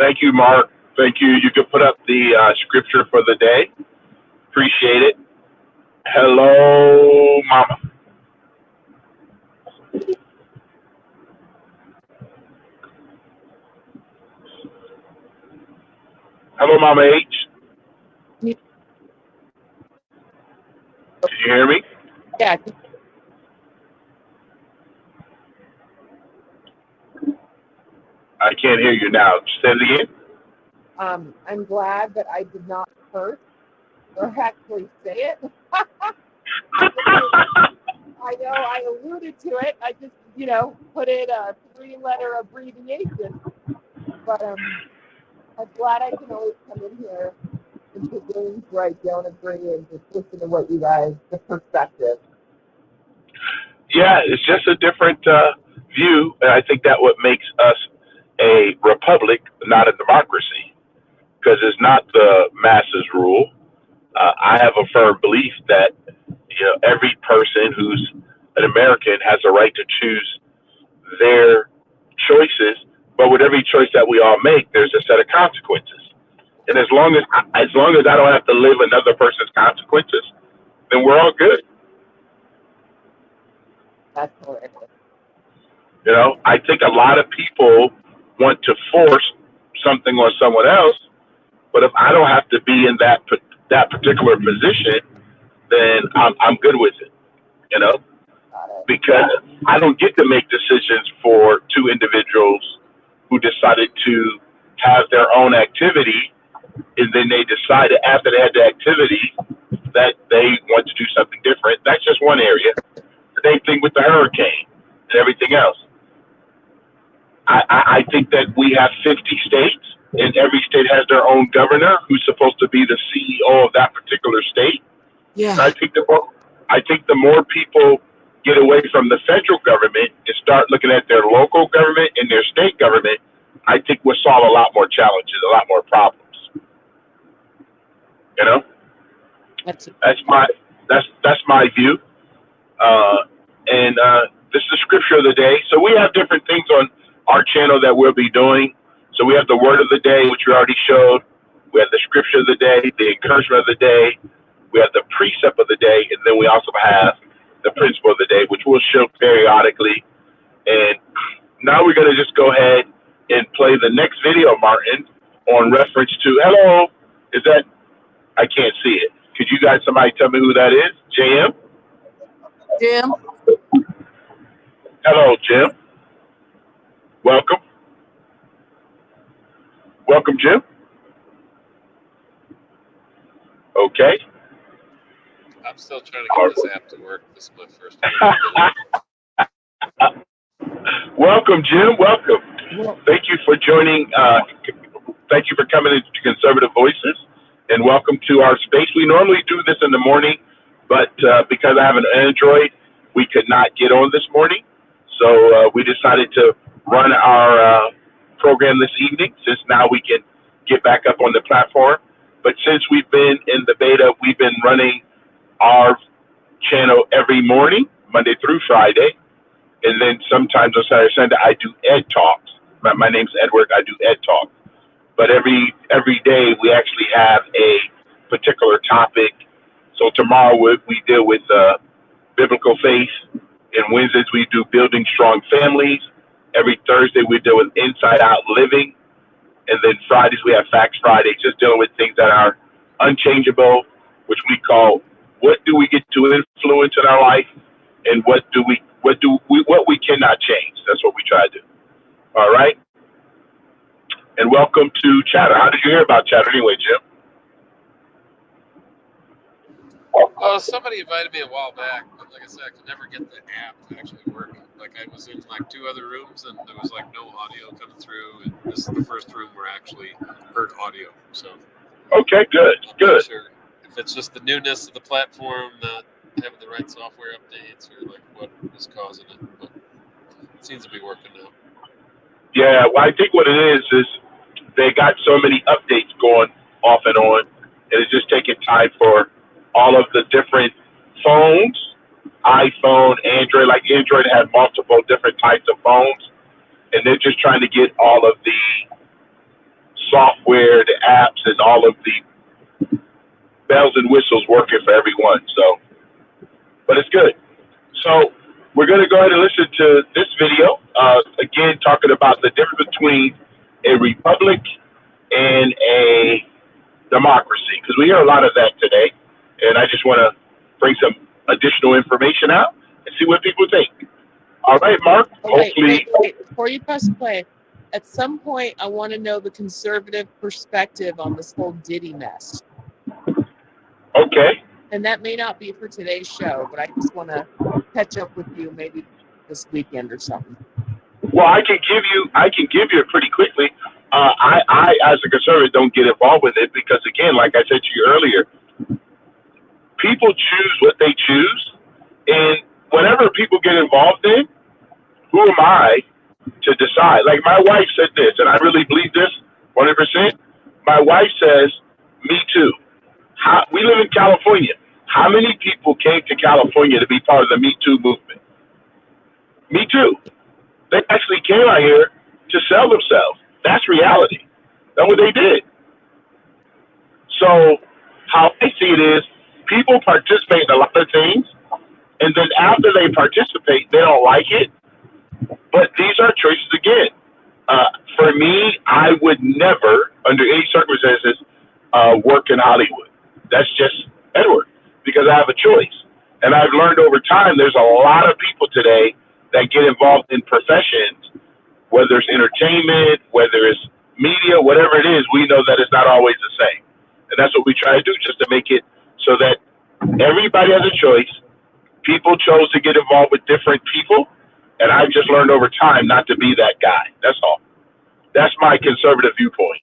Thank you, Mark. Thank you. You can put up the scripture for the day. Appreciate it. Hello, Mama. Hello, Mama H. Yeah. Did you hear me? Yeah. I can't hear you now. Say it again. I'm glad that I did not curse or actually say it. I know I alluded to it. I just, put in a 3-letter abbreviation. But I'm glad I can always come in here into rooms where I don't agree and just listen to what you guys, the perspective. Yeah, it's just a different view, and I think that what makes us a republic, not a democracy, because it's not the masses rule. I have a firm belief that every person who's an American has a right to choose their choices, but with every choice that we all make, there's a set of consequences. And as long as I don't have to live another person's consequences, then we're all good. That's hilarious. I think a lot of people want to force something on someone else, but if I don't have to be in that particular position, then I'm good with it. Because I don't get to make decisions for two individuals who decided to have their own activity, and then they decided after they had the activity that they want to do something different. That's just one area. Same thing with the hurricane and everything else. I think that we have 50 states, and every state has their own governor who's supposed to be the CEO of that particular state. Yeah. And I think the more people get away from the federal government and start looking at their local government and their state government, I think we'll solve a lot more challenges, a lot more problems. That's my view. And this is the scripture of the day. So we have different things on our channel that we'll be doing. So we have the word of the day, which we already showed. We have the scripture of the day, the encouragement of the day. We have the precept of the day, and then we also have the principle of the day, which we'll show periodically. And now we're going to just go ahead and play the next video, Martin, on reference to, hello, is that, I can't see it. Could you guys, somebody tell me who that is? JM? Jim? Hello, Jim. Welcome. Welcome, Jim. Okay. I'm still trying to get this app to work. This is my first time. Welcome, Jim. Welcome. Thank you for joining. Thank you for coming into Conservative Voices, and welcome to our space. We normally do this in the morning, but because I have an Android, we could not get on this morning. So we decided to run our program this evening, since now we can get back up on the platform. But since we've been in the beta, we've been running our channel every morning, Monday through Friday. And then sometimes on Saturday, Sunday, I do Ed Talks. My name's Edward. I do Ed Talk. But every day we actually have a particular topic. So tomorrow we deal with biblical faith. And Wednesdays we do building strong families. Every Thursday we deal with inside out living. And then Fridays we have Facts Friday, just dealing with things that are unchangeable, which we call what do we get to influence in our life, and what we cannot change. That's what we try to do. All right. And welcome to Chatter. How did you hear about Chatter anyway, Jim? Somebody invited me a while back, but like I said, I could never get the app to actually work. Like I was in like 2 other rooms, and there was like no audio coming through. And this is the first room where I actually heard audio. So okay, good. I'm not sure if it's just the newness of the platform, not having the right software updates, or like what was causing it. But it seems to be working now. Yeah, well, I think what it is they got so many updates going off and on, and it's just taking time for all of the different phones, iPhone, Android. Like Android had multiple different types of phones, and they're just trying to get all of the software, the apps, and all of the bells and whistles working for everyone. So, but it's good. So we're going to go ahead and listen to this video, again, talking about the difference between a republic and a democracy, because we hear a lot of that today. And I just want to bring some additional information out and see what people think. All right, Mark. Hopefully. Wait. Before you press play, at some point, I want to know the conservative perspective on this whole Diddy mess. Okay. And that may not be for today's show, but I just want to catch up with you maybe this weekend or something. Well, I can give you it pretty quickly. I, as a conservative, don't get involved with it because, again, like I said to you earlier, people choose what they choose, and whatever people get involved in, who am I to decide? Like my wife said this, and I really believe this 100%. My wife says, "Me too." We live in California. How many people came to California to be part of the Me Too movement? Me too. They actually came out here to sell themselves. That's reality. That's what they did. So how I see it is people participate in a lot of things, and then after they participate, they don't like it. But these are choices again. For me, I would never, under any circumstances, work in Hollywood. That's just Edward, because I have a choice. And I've learned over time there's a lot of people today that get involved in professions, whether it's entertainment, whether it's media, whatever it is, we know that it's not always the same. And that's what we try to do, just to make it so that everybody has a choice. People chose to get involved with different people, and I've just learned over time not to be that guy. That's all. That's my conservative viewpoint.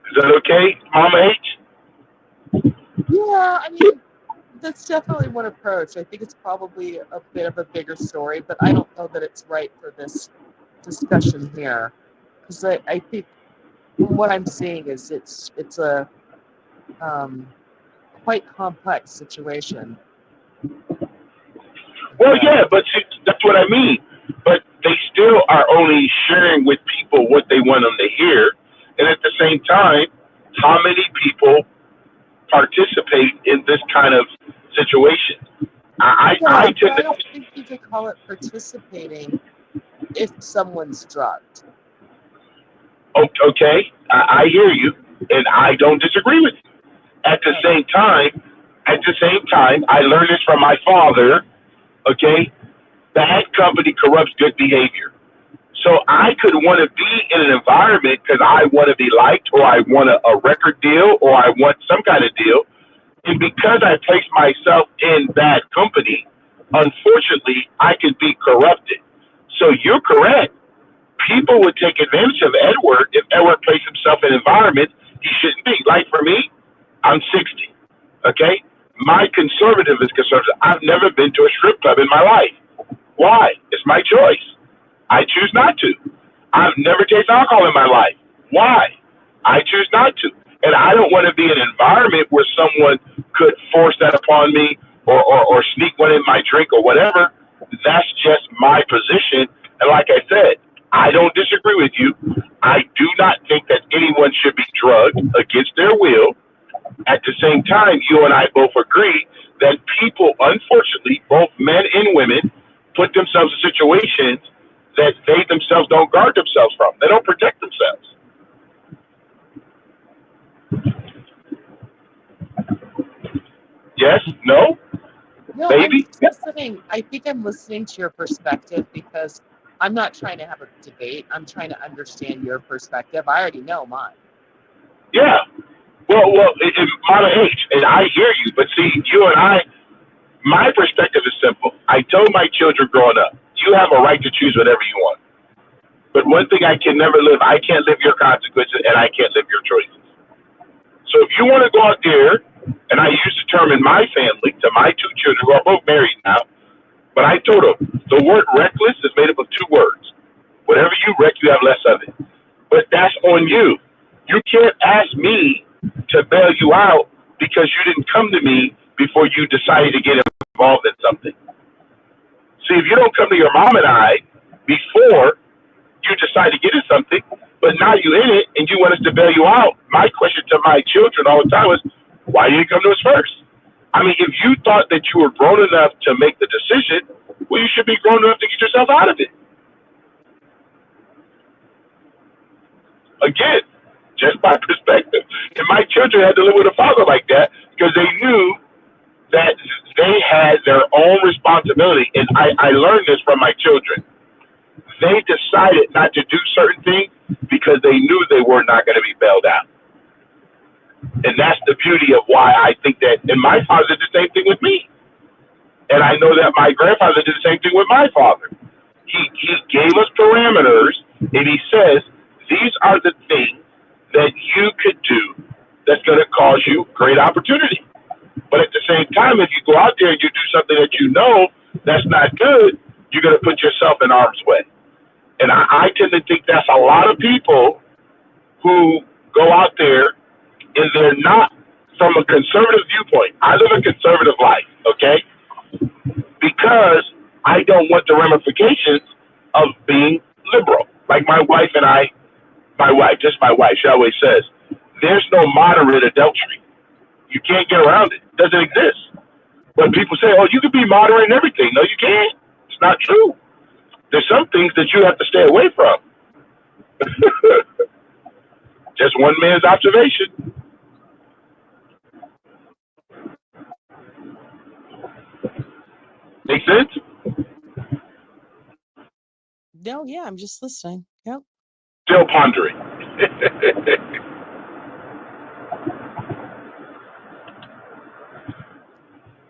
Is that okay, Mama H? Yeah, I mean, that's definitely one approach. I think it's probably a bit of a bigger story, but I don't know that it's right for this discussion here. Because I think what I'm seeing is it's a quite complex situation. Well, yeah, but see, that's what I mean. But they still are only sharing with people what they want them to hear. And at the same time, how many people participate in this kind of situation? I don't think you could call it participating if someone's drugged. Okay, I hear you, and I don't disagree with you. At the same time, I learned this from my father. Okay, bad company corrupts good behavior. So I could want to be in an environment because I want to be liked, or I want a record deal, or I want some kind of deal. And because I place myself in bad company, unfortunately, I could be corrupted. So you're correct. People would take advantage of Edward if Edward placed himself in an environment he shouldn't be. Like for me, I'm 60. Okay? My conservative is conservative. I've never been to a strip club in my life. Why? It's my choice. I choose not to. I've never tasted alcohol in my life. Why? I choose not to. And I don't want to be in an environment where someone could force that upon me or sneak one in my drink or whatever. That's just my position. And like I said, I don't disagree with you. I do not think that anyone should be drugged against their will. At the same time, you and I both agree that people, unfortunately, both men and women, put themselves in situations that they themselves don't guard themselves from. They don't protect themselves. Yes? No? No, Maybe? I think I'm listening to your perspective because I'm not trying to have a debate. I'm trying to understand your perspective. I already know mine. Yeah. Well, it's Mama H, and I hear you. But see, you and I, my perspective is simple. I told my children growing up, you have a right to choose whatever you want. But one thing I can never live, I can't live your consequences, and I can't live your choices. So if you want to go out there, and I use the term in my family to my two children who are both married now, but I told them the word reckless is made up of two words. Whatever you wreck, you have less of it. But that's on you. You can't ask me to bail you out because you didn't come to me before you decided to get involved in something. See, if you don't come to your mom and I before you decide to get in something, but now you're in it and you want us to bail you out. My question to my children all the time was, why didn't you come to us first? I mean, if you thought that you were grown enough to make the decision, well, you should be grown enough to get yourself out of it. Again, just my perspective. And my children had to live with a father like that because they knew that they had their own responsibility. And I learned this from my children. They decided not to do certain things because they knew they were not going to be bailed out. And that's the beauty of why I think that, and my father did the same thing with me. And I know that my grandfather did the same thing with my father. He gave us parameters, and he says, these are the things that you could do that's going to cause you great opportunity. But at the same time, if you go out there and you do something that you know that's not good, you're going to put yourself in harm's way. And I tend to think that's a lot of people who go out there and they're not from a conservative viewpoint. I live a conservative life, okay? Because I don't want the ramifications of being liberal. Like my wife and I, just my wife, she always says, there's no moderate adultery. You can't get around it. It doesn't exist. When people say, oh, you can be moderate in everything. No, you can't. It's not true. There's some things that you have to stay away from. Just one man's observation. Make sense? No, yeah, I'm just listening. Yep. Still pondering.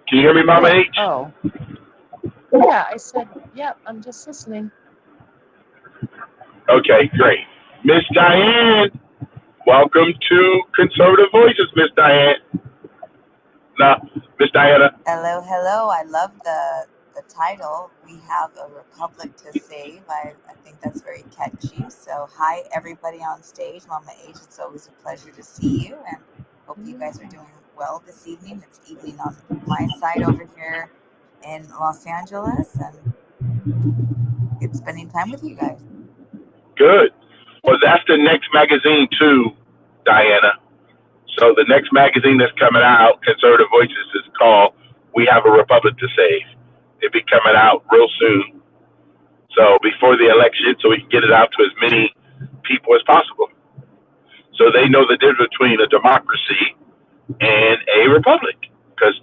Can you hear me, Mama H? Oh. Yeah, I said, yep, I'm just listening. Okay, great. Miss Diane, welcome to Conservative Voices, Miss Diane. No, Miss Diana. Hello, hello. I love the title. We have a republic to save. I think that's very catchy. So hi everybody on stage. Mama H, it's always a pleasure to see you and hope you guys are doing well this evening. It's evening on my side over here in Los Angeles and it's spending time with you guys. Good. Well, that's the next magazine too, Diana. So the next magazine that's coming out, Conservative Voices, is called We Have a Republic to Save. It'll be coming out real soon. So before the election, so we can get it out to as many people as possible. So they know the difference between a democracy and a republic. Because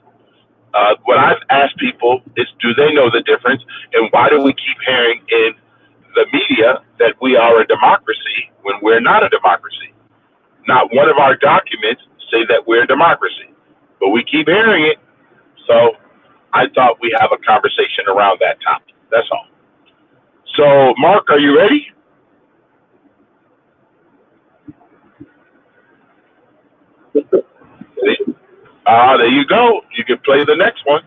what I've asked people is, do they know the difference? And why do we keep hearing in the media that we are a democracy when we're not a democracy? Not one of our documents say that we're a democracy, but we keep hearing it. So I thought we have a conversation around that topic. That's all. So, Mark, are you ready? There you go. You can play the next one.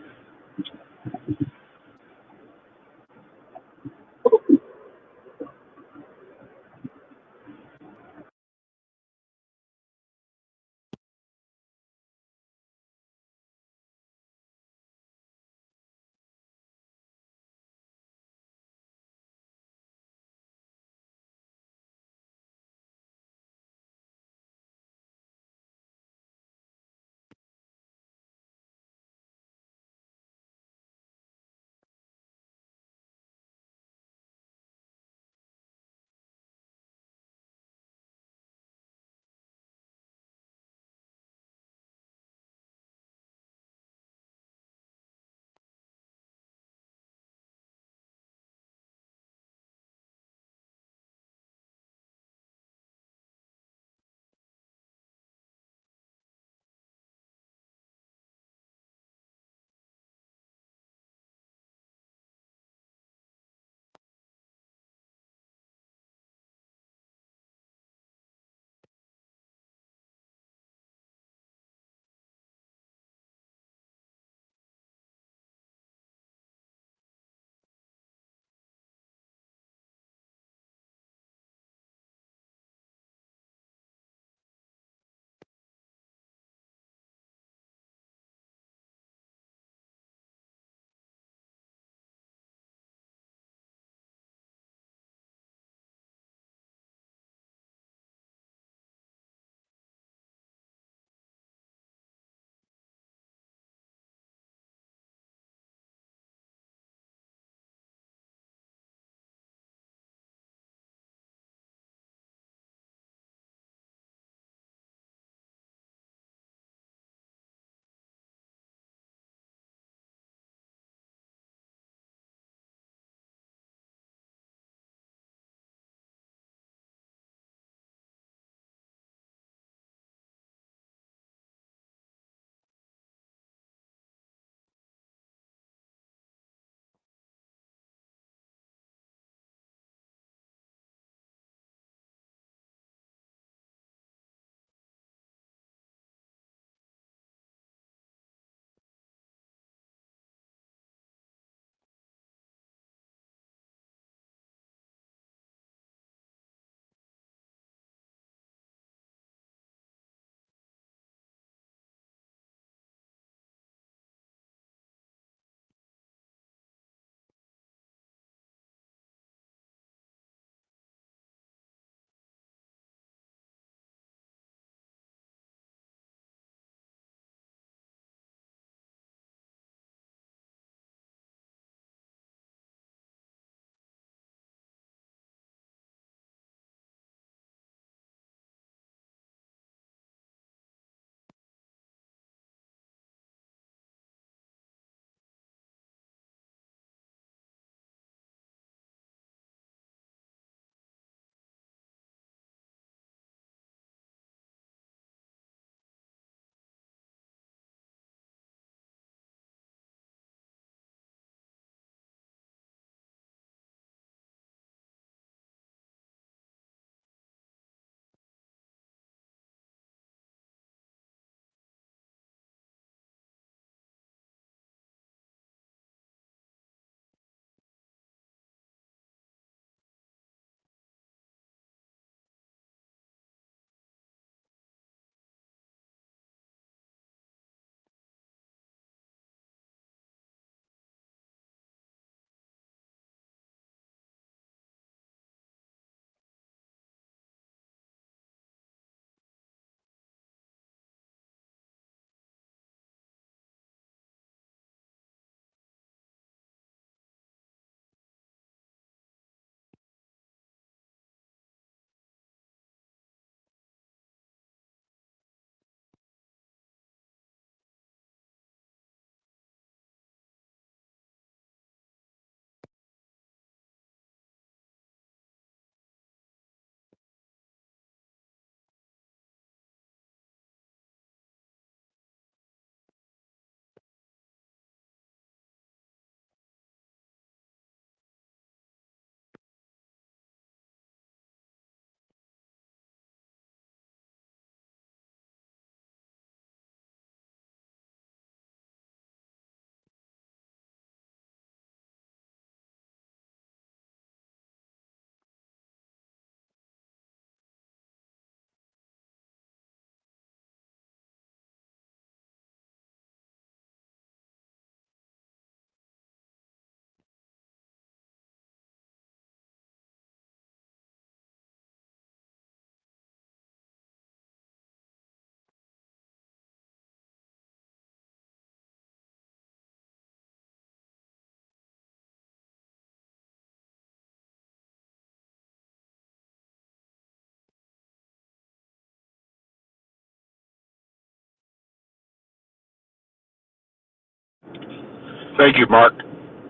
Thank you, Mark.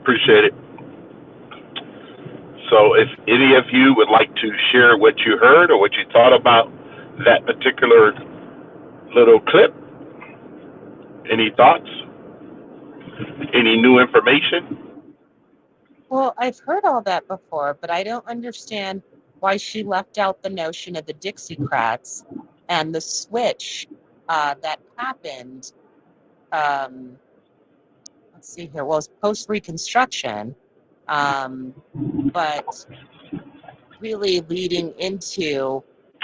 Appreciate it. So if any of you would like to share what you heard or what you thought about that particular little clip, any thoughts, any new information? Well, I've heard all that before, but I don't understand why she left out the notion of the Dixiecrats and the switch that happened. Let's see here. Well, it's post Reconstruction, but really leading into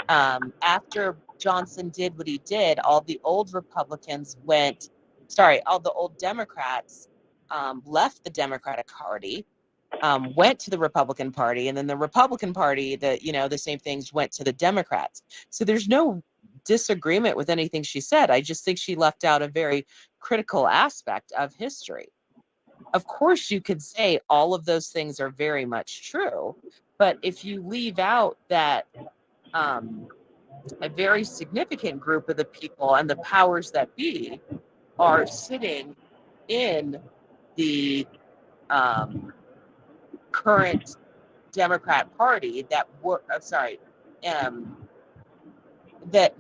after Johnson did what he did, all the old Republicans all the old Democrats left the Democratic Party, went to the Republican Party, and then the Republican Party, the same things went to the Democrats. So there's no disagreement with anything she said. I just think she left out a very critical aspect of history. Of course, you could say all of those things are very much true, but if you leave out that a very significant group of the people and the powers that be are sitting in the current Democrat Party that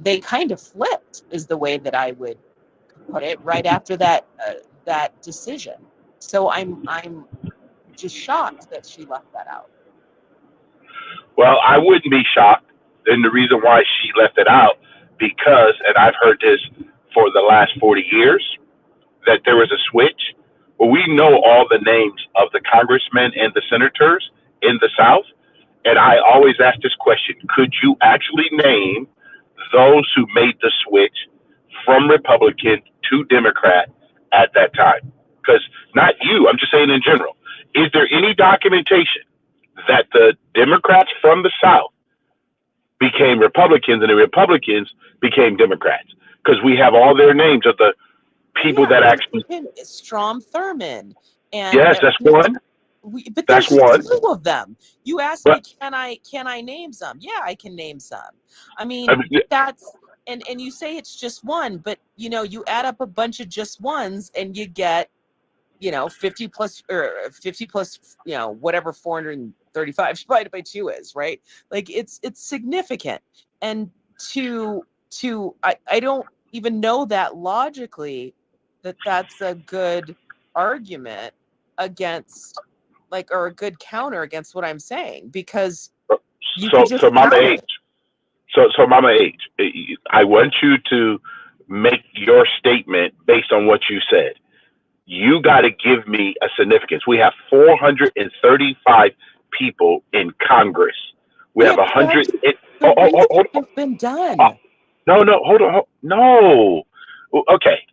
they kind of flipped, is the way that I would put it, right after that decision. So I'm just shocked that she left that out. Well, I wouldn't be shocked. And the reason why she left it out, because, and I've heard this for the last 40 years, that there was a switch. Well, we know all the names of the congressmen and the senators in the South. And I always ask this question: could you actually name those who made the switch from Republican to Democrat at that time? Because not you, I'm just saying in general. Is there any documentation that the Democrats from the South became Republicans and the Republicans became Democrats? Because we have all their names of the people that actually. Strom Thurmond. And yes, that's one. But that's there's one. two of them. You asked me, can I name some? Yeah, I can name some. I mean that's and you say it's just one, but you add up a bunch of just ones and you get 50 plus, whatever 435 divided by 2 is, right? Like it's significant. And I don't even know that logically that's a good argument against, or a good counter against what I'm saying, because you could just Mama H. So Mama H, I want you to make your statement based on what you said. You got to give me a significance. We have 435 people in Congress. We have 100. Hold on. Been done. No, hold on. No. Okay.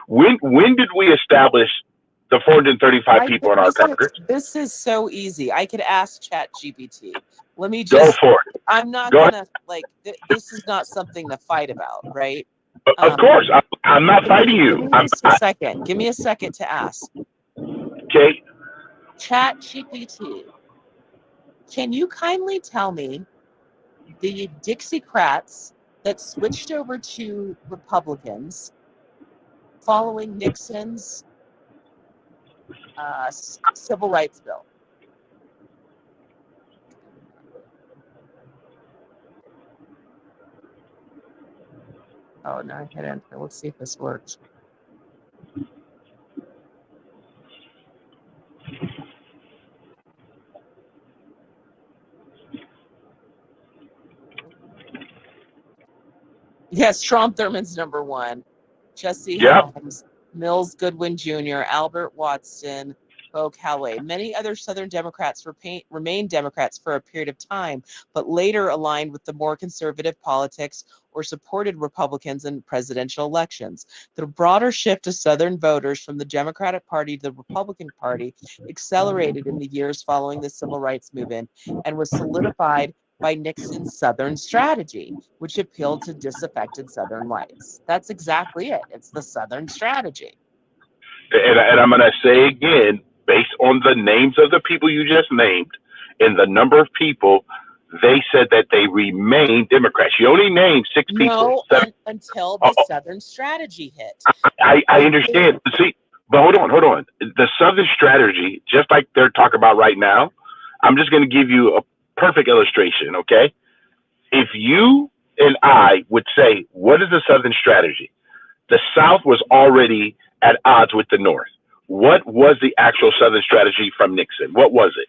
When did we establish the 435 people in our Congress? This is so easy. I could ask ChatGPT. Let me go just. for it. I'm not gonna this is not something to fight about, right? Of course, I'm not fighting you. Give me just a second. Give me a second to ask. Okay. ChatGPT, can you kindly tell me the Dixiecrats that switched over to Republicans following Nixon's civil rights bill? Oh, no, I hit enter. Let's see if this works. Yes, Strom Thurmond's number 1. Jesse Helms, Mills Goodwin Jr., Albert Watson, Bo Calloway. Many other Southern Democrats remained Democrats for a period of time, but later aligned with the more conservative politics or supported Republicans in presidential elections. The broader shift of Southern voters from the Democratic Party to the Republican Party accelerated in the years following the Civil Rights Movement and was solidified by Nixon's Southern strategy, which appealed to disaffected Southern whites. That's exactly it. It's the Southern strategy. And I'm going to say again, based on the names of the people you just named and the number of people, they said that they remain Democrats. You only named 6 people. No, until the Southern strategy hit. I understand. See, But hold on. The Southern strategy, just like they're talking about right now, I'm just going to give you a perfect illustration, okay? If you and I would say, what is the Southern strategy? The South was already at odds with the North. What was the actual Southern strategy from Nixon? What was it?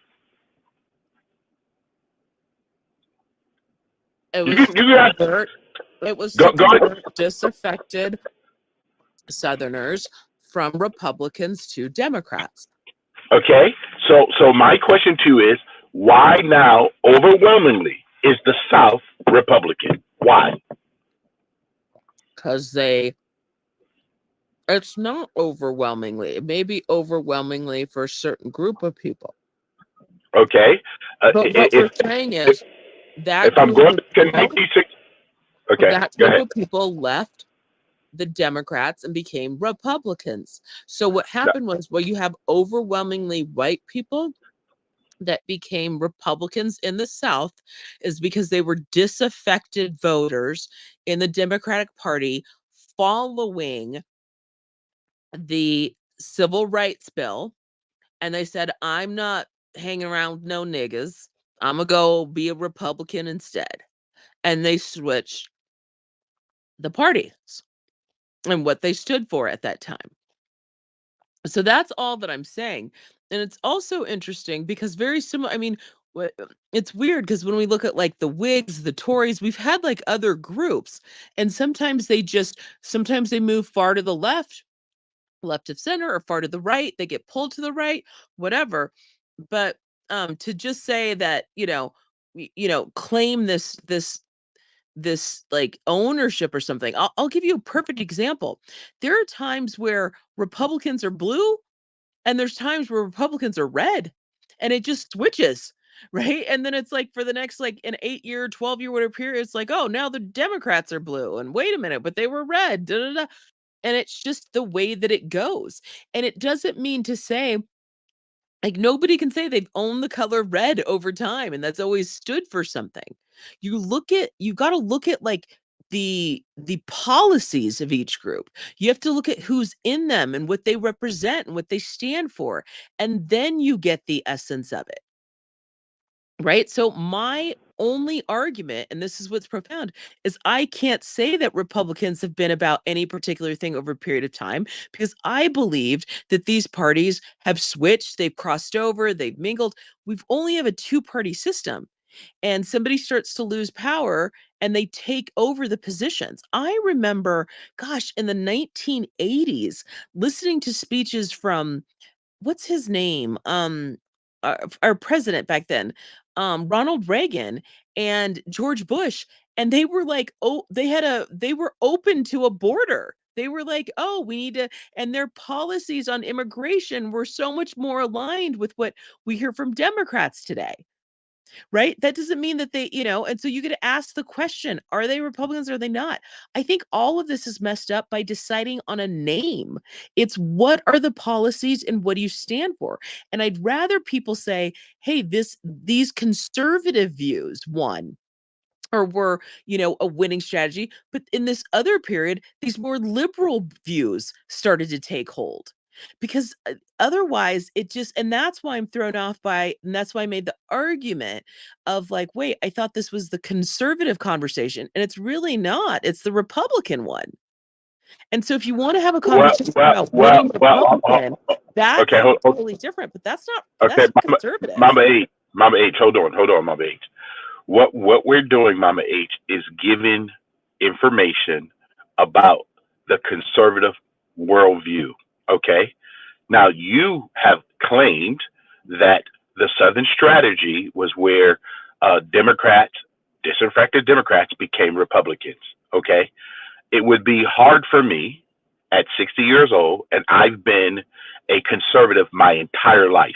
It was Go to convert disaffected Southerners from Republicans to Democrats. Okay, so my question to you is, why now overwhelmingly is the South Republican? Why? Because it's not overwhelmingly. It may be overwhelmingly for a certain group of people. Okay. But what we're saying is that if I'm group going of to people, 96, okay, that go group ahead. of people left the Democrats and became Republicans. So what happened was, well, you have overwhelmingly white people that became Republicans in the South is because they were disaffected voters in the Democratic Party following the Civil Rights Bill. And they said, I'm not hanging around with no niggas. I'm going to go be a Republican instead. And they switched the parties and what they stood for at that time. So that's all that I'm saying. And it's also interesting because very similar, I mean, it's weird because when we look at like the Whigs, the Tories, we've had like other groups, and sometimes they move far to the left of center, or far to the right, they get pulled to the right, whatever. But to just say that, claim this like ownership or something. I'll give you a perfect example. There are times where Republicans are blue and there's times where Republicans are red, and it just switches, right? And then it's like for the next like an 8-year, 12-year, whatever period, it's like, oh, now the Democrats are blue, and wait a minute, but they were red. Da, da, da. And it's just the way that it goes. And it doesn't mean to say, like, nobody can say they've owned the color red over time and that's always stood for something. You got to look at like the policies of each group. You have to look at who's in them and what they represent and what they stand for, and then you get the essence of it. Right? So my only argument, and this is what's profound, is I can't say that Republicans have been about any particular thing over a period of time, because I believed that these parties have switched, they've crossed over, they've mingled. We've only have a two-party system, and somebody starts to lose power and they take over the positions. I remember, gosh, in the 1980s, listening to speeches from, what's his name? Our president back then, Ronald Reagan and George Bush, and they were like, oh, they were open to a border. They were like, oh, we need to, and their policies on immigration were so much more aligned with what we hear from Democrats today. Right? That doesn't mean that they, and so you get to ask the question, are they Republicans or are they not? I think all of this is messed up by deciding on a name. It's what are the policies and what do you stand for? And I'd rather people say, hey, these conservative views won or were, a winning strategy. But in this other period, these more liberal views started to take hold. Because otherwise and that's why I'm thrown off and that's why I made the argument of like, wait, I thought this was the conservative conversation, and it's really not. It's the Republican one. And so if you want to have a conversation about winning Republican, that's okay, totally different, but that's okay, conservative. Mama H, hold on, Mama H. What we're doing, Mama H, is giving information about the conservative worldview. Okay. Now you have claimed that the Southern strategy was where disaffected Democrats became Republicans. Okay. It would be hard for me at 60 years old, and I've been a conservative my entire life.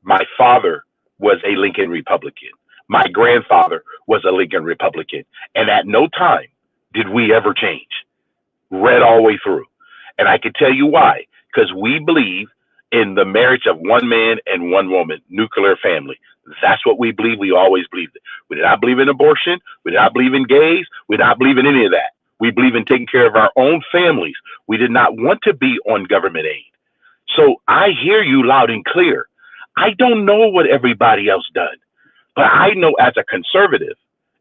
My father was a Lincoln Republican. My grandfather was a Lincoln Republican. And at no time did we ever change, read all the way through. And I can tell you why. Because we believe in the marriage of one man and one woman, nuclear family. That's what we believe. We always believed it. We did not believe in abortion. We did not believe in gays. We did not believe in any of that. We believe in taking care of our own families. We did not want to be on government aid. So I hear you loud and clear. I don't know what everybody else does, but I know as a conservative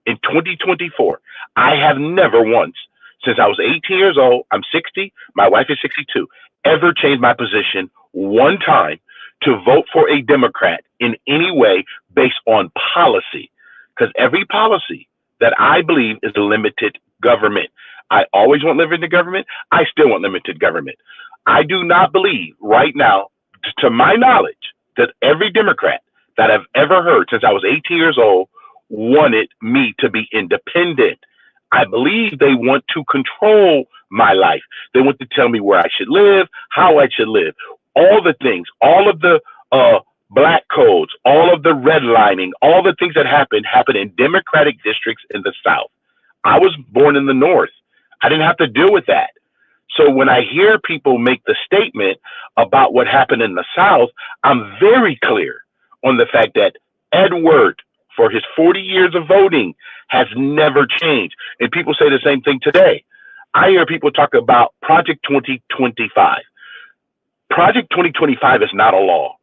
in 2024, I have never once, since I was 18 years old, I'm 60, my wife is 62, ever changed my position one time to vote for a Democrat in any way based on policy. Because every policy that I believe is limited government. I always want limited government. I still want limited government. I do not believe right now, to my knowledge, that every Democrat that I've ever heard since I was 18 years old wanted me to be independent. I believe they want to control my life. They want to tell me where I should live, how I should live, all the things, all of the black codes, all of the redlining, all the things that happen in Democratic districts in the South. I was born in the North. I didn't have to deal with that. So when I hear people make the statement about what happened in the South, I'm very clear on the fact that Edward, for his 40 years of voting, has never changed. And people say the same thing today. I hear people talk about Project 2025. Project 2025 is not a law.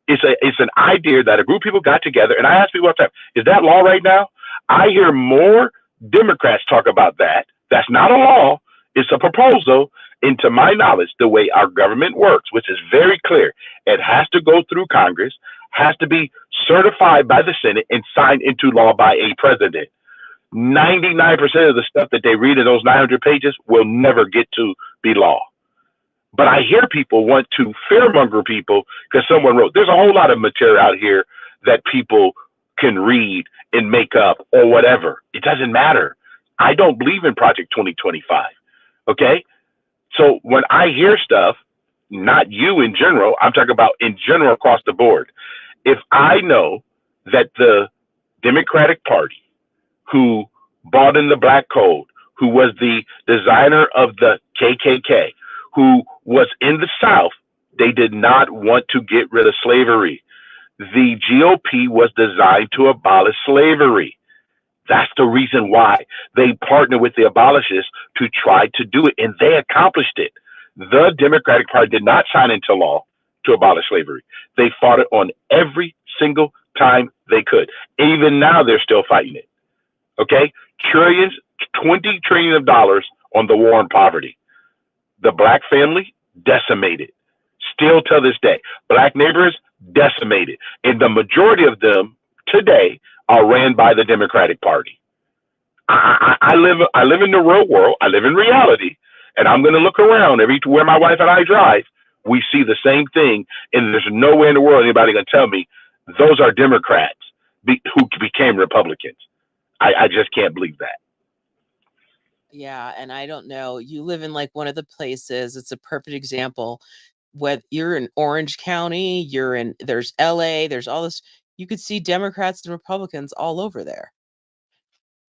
It's an idea that a group of people got together, and I ask people all the time, is that law right now? I hear more Democrats talk about that. That's not a law. It's a proposal. And to my knowledge, the way our government works, which is very clear, it has to go through Congress, has to be certified by the Senate, and signed into law by a president. 99% of the stuff that they read in those 900 pages will never get to be law. But I hear people want to fearmonger people because someone wrote, there's a whole lot of material out here that people can read and make up or whatever. It doesn't matter. I don't believe in Project 2025. Okay? So when I hear stuff, not you in general, I'm talking about in general across the board. If I know that the Democratic Party, who bought in the black code, who was the designer of the KKK, who was in the South, they did not want to get rid of slavery. The GOP was designed to abolish slavery. That's the reason why they partnered with the abolitionists to try to do it, and they accomplished it. The Democratic Party did not sign into law to abolish slavery. They fought it on every single time they could. Even now, they're still fighting it. Okay? Trillions, $20 trillion on the war on poverty. The black family, decimated. Still to this day. Black neighborhoods, decimated. And the majority of them today are ran by the Democratic Party. I live in the real world. I live in reality. And I'm going to look around everywhere my wife and I drive. We see the same thing. And there's no way in the world anybody going to tell me those are Democrats who became Republicans. I just can't believe that. Yeah, and I don't know. You live in like one of the places. It's a perfect example. Whether you're in Orange County, there's LA, there's all this. You could see Democrats and Republicans all over there.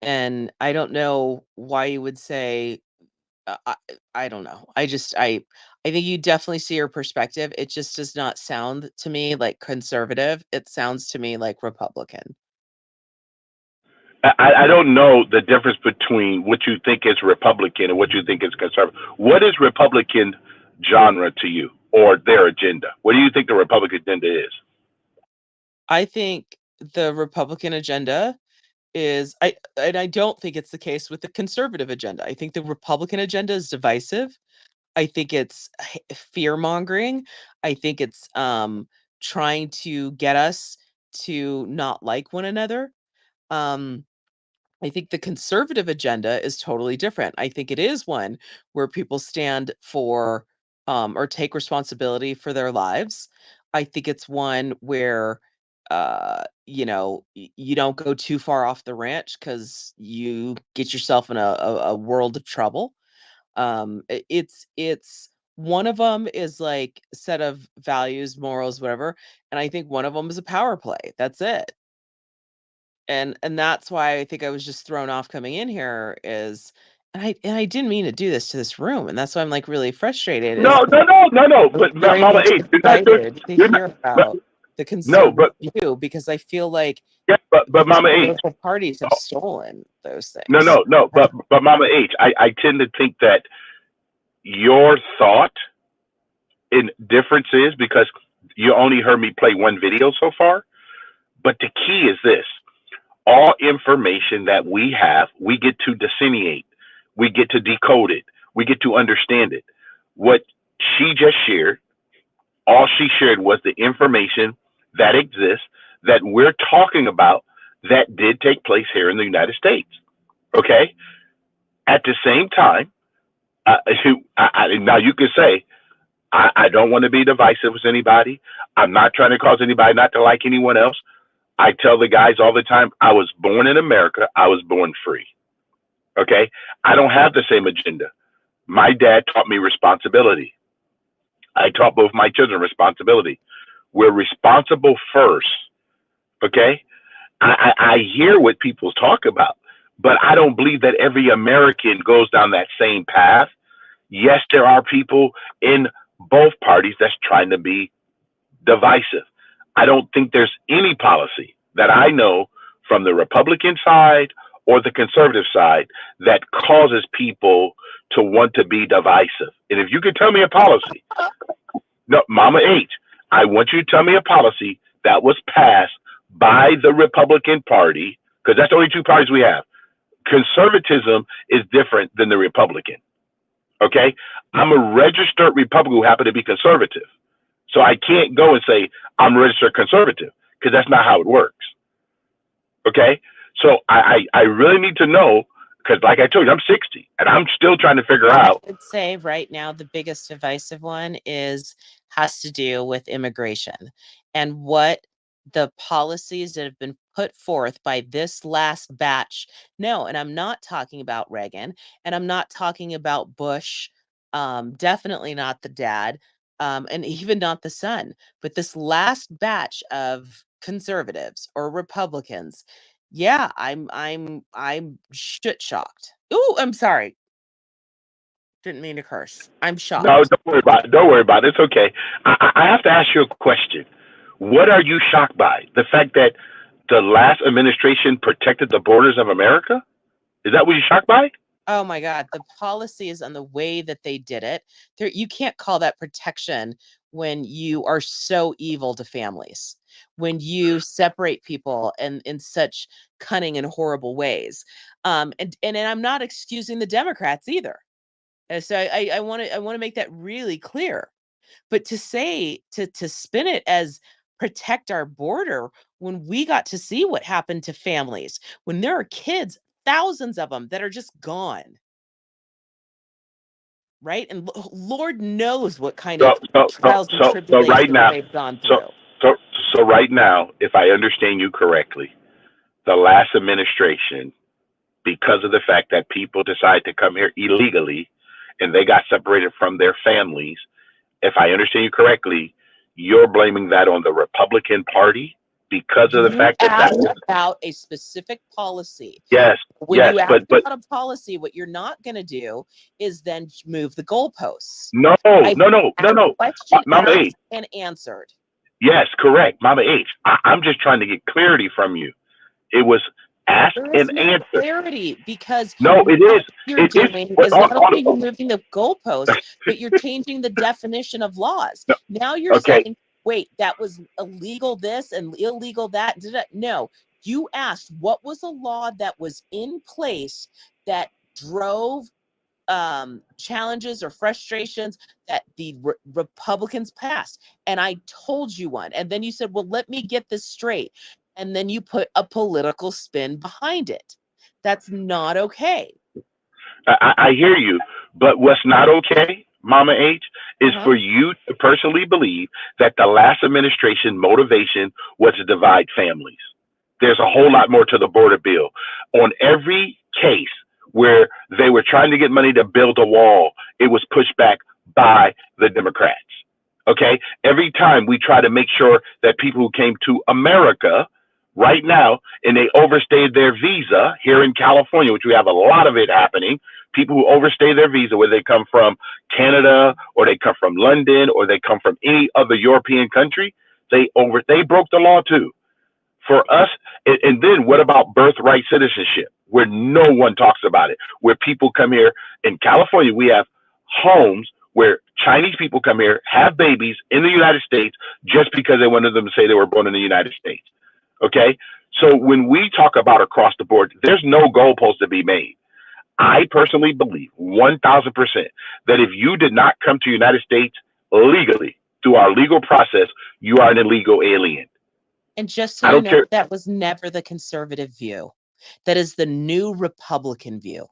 And I don't know why you would say, I don't know. I think you definitely see your perspective. It just does not sound to me like conservative. It sounds to me like Republican. I don't know the difference between what you think is Republican and what you think is conservative. What is Republican genre to you, or their agenda? What do you think the Republican agenda is? I think the Republican agenda is, and I don't think it's the case with the conservative agenda. I think the Republican agenda is divisive. I think it's fear mongering. I think it's trying to get us to not like one another. I think the conservative agenda is totally different. I think it is one where people stand for or take responsibility for their lives. I think it's one where you don't go too far off the ranch because you get yourself in a world of trouble. It's one of them is like a set of values, morals, whatever, and I think one of them is a power play. That's it. And that's why I think I was just thrown off coming in here is and I didn't mean to do this to this room, and that's why I'm like really frustrated. No. But Very Mama much H, excited to you're hear not, but, about the no, conservative but view because I feel like yeah, but these Mama H, political parties have stolen those things. no, but Mama H, I tend to think that your thought in difference is because you only heard me play one video so far, but the key is this: all information that we have, we get to delineate, we get to decode it, we get to understand it. What she just shared, all she shared was the information that exists that we're talking about that did take place here in the United States. Okay. At the same time, now you can say, I don't want to be divisive with anybody. I'm not trying to cause anybody not to like anyone else. I tell the guys all the time, I was born in America. I was born free. Okay. I don't have the same agenda. My dad taught me responsibility. I taught both my children responsibility. We're responsible first. Okay. I hear what people talk about, but I don't believe that every American goes down that same path. Yes, there are people in both parties that's trying to be divisive. I don't think there's any policy that I know from the Republican side or the conservative side that causes people to want to be divisive. And if you could tell me a policy, no, Mama H, I want you to tell me a policy that was passed by the Republican Party, because that's the only two parties we have. Conservatism is different than the Republican. Okay? I'm a registered Republican who happen to be conservative. So I can't go and say I'm registered conservative because that's not how it works. Okay? So I really need to know, because like I told you, I'm 60 and I'm still trying to figure out. I would say right now the biggest divisive one has to do with immigration and what the policies that have been put forth by this last batch. No, and I'm not talking about Reagan, and I'm not talking about Bush, definitely not the dad, and even not the son, but this last batch of conservatives or Republicans. Yeah, I'm shit shocked. Ooh, I'm sorry. Didn't mean to curse. I'm shocked. No, don't worry about it. Don't worry about it. It's okay. I have to ask you a question. What are you shocked by? The fact that the last administration protected the borders of America? Is that what you're shocked by? Oh my God, the policies and the way that they did it. You can't call that protection when you are so evil to families, when you separate people in such cunning and horrible ways. And I'm not excusing the Democrats either. So I want to make that really clear. But to say to spin it as protect our border when we got to see what happened to families, when there are kids, thousands of them that are just gone. Right? And Lord knows what kind of trials and tribulations right now, they've gone through. So right now, if I understand you correctly, the last administration, because of the fact that people decided to come here illegally and they got separated from their families, if I understand you correctly, you're blaming that on the Republican Party because of the fact that asked about a specific policy. Yes. When yes, you ask but about a policy, what you're not going to do is then move the goalposts. No. Question Mama H. and answered. Yes, correct. Mama H. I'm just trying to get clarity from you. It was asked and answered. Clarity, because no, it is. You're doing is not only you're moving the goalposts, but you're changing the definition of laws. No. Now you're saying, wait, that was illegal this and illegal that. No, you asked what was a law that was in place that drove challenges or frustrations that the Republicans passed, and I told you one, and then you said, well, let me get this straight, and then you put a political spin behind it. That's not okay. I hear you, but what's not okay, Mama H, is for you to personally believe that the last administration motivation was to divide families. There's a whole lot more to the border bill. On every case where they were trying to get money to build a wall, it was pushed back by the Democrats. Okay? Every time we try to make sure that people who came to America right now and they overstayed their visa here in California, which we have a lot of it happening, people who overstay their visa, whether they come from Canada or they come from London or they come from any other European country, they broke the law too. For us, and then what about birthright citizenship, where no one talks about it, where people come here in California, we have homes where Chinese people come here, have babies in the United States just because they wanted them to say they were born in the United States. Okay? So when we talk about across the board, there's no goalpost to be made. I personally believe 1000% that if you did not come to the United States legally through our legal process, you are an illegal alien. And just so I you don't know, care. that was never the conservative view. That is the new Republican view.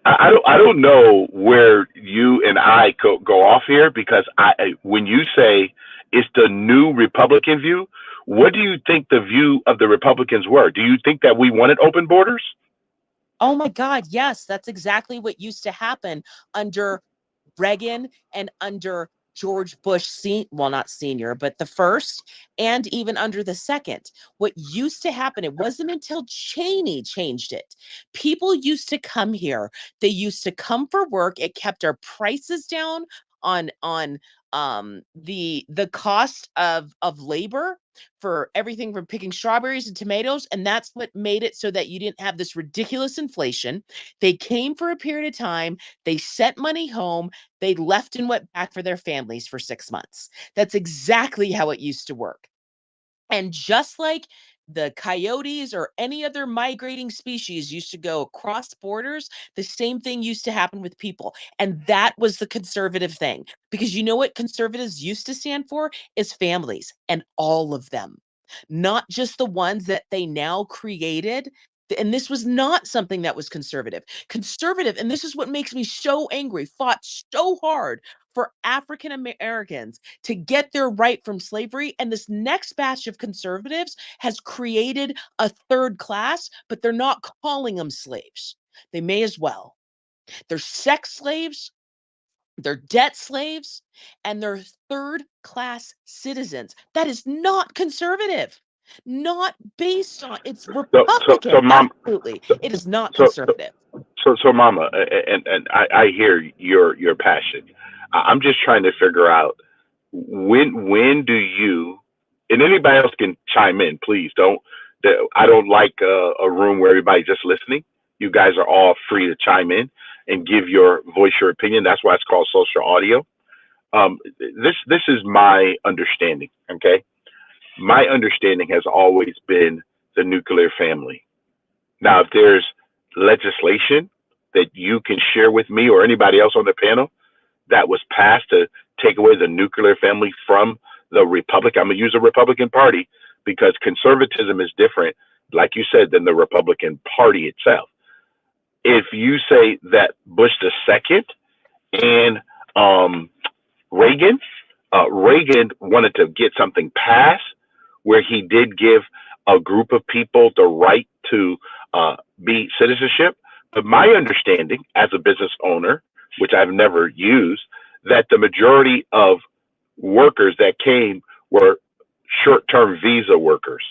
I don't know where you and I go off here, because when you say it's the new Republican view, what do you think the view of the Republicans were? Do you think that we wanted open borders? Oh my God, yes, that's exactly what used to happen under Reagan and under George Bush, well, not senior, but the first, and even under the second. What used to happen, it wasn't until Cheney changed it. People used to come here. They used to come for work. It kept our prices down on the cost of labor for everything from picking strawberries and tomatoes, and that's what made it so that you didn't have this ridiculous inflation. They came for a period of time, they sent money home, they left and went back for their families for 6 months. That's exactly how it used to work. And just like the coyotes or any other migrating species used to go across borders, the same thing used to happen with people. And that was the conservative thing. Because you know what conservatives used to stand for is families, and all of them, not just the ones that they now created. And this was not something that was conservative. Conservative, and this is what makes me so angry, fought so hard for African Americans to get their right from slavery. And this next batch of conservatives has created a third class, but they're not calling them slaves. They may as well. They're sex slaves, they're debt slaves, and they're third class citizens. That is not conservative. Not based on, it's So Republican. mom, Absolutely. so It is not so conservative. Mama, and I hear your passion. I'm just trying to figure out when do you, and anybody else can chime in, please don't. I don't like a room where everybody's just listening. You guys are all free to chime in and give your voice, your opinion. That's why it's called social audio. This is my understanding. Okay, my understanding has always been the nuclear family. Now, if there's legislation that you can share with me or anybody else on the panel that was passed to take away the nuclear family from the Republic, I'm going to use the Republican Party because conservatism is different, like you said, than the Republican Party itself. If you say that Bush the second and Reagan, Reagan wanted to get something passed where he did give a group of people the right to be citizenship. But my understanding as a business owner, which I've never used, that the majority of workers that came were short-term visa workers.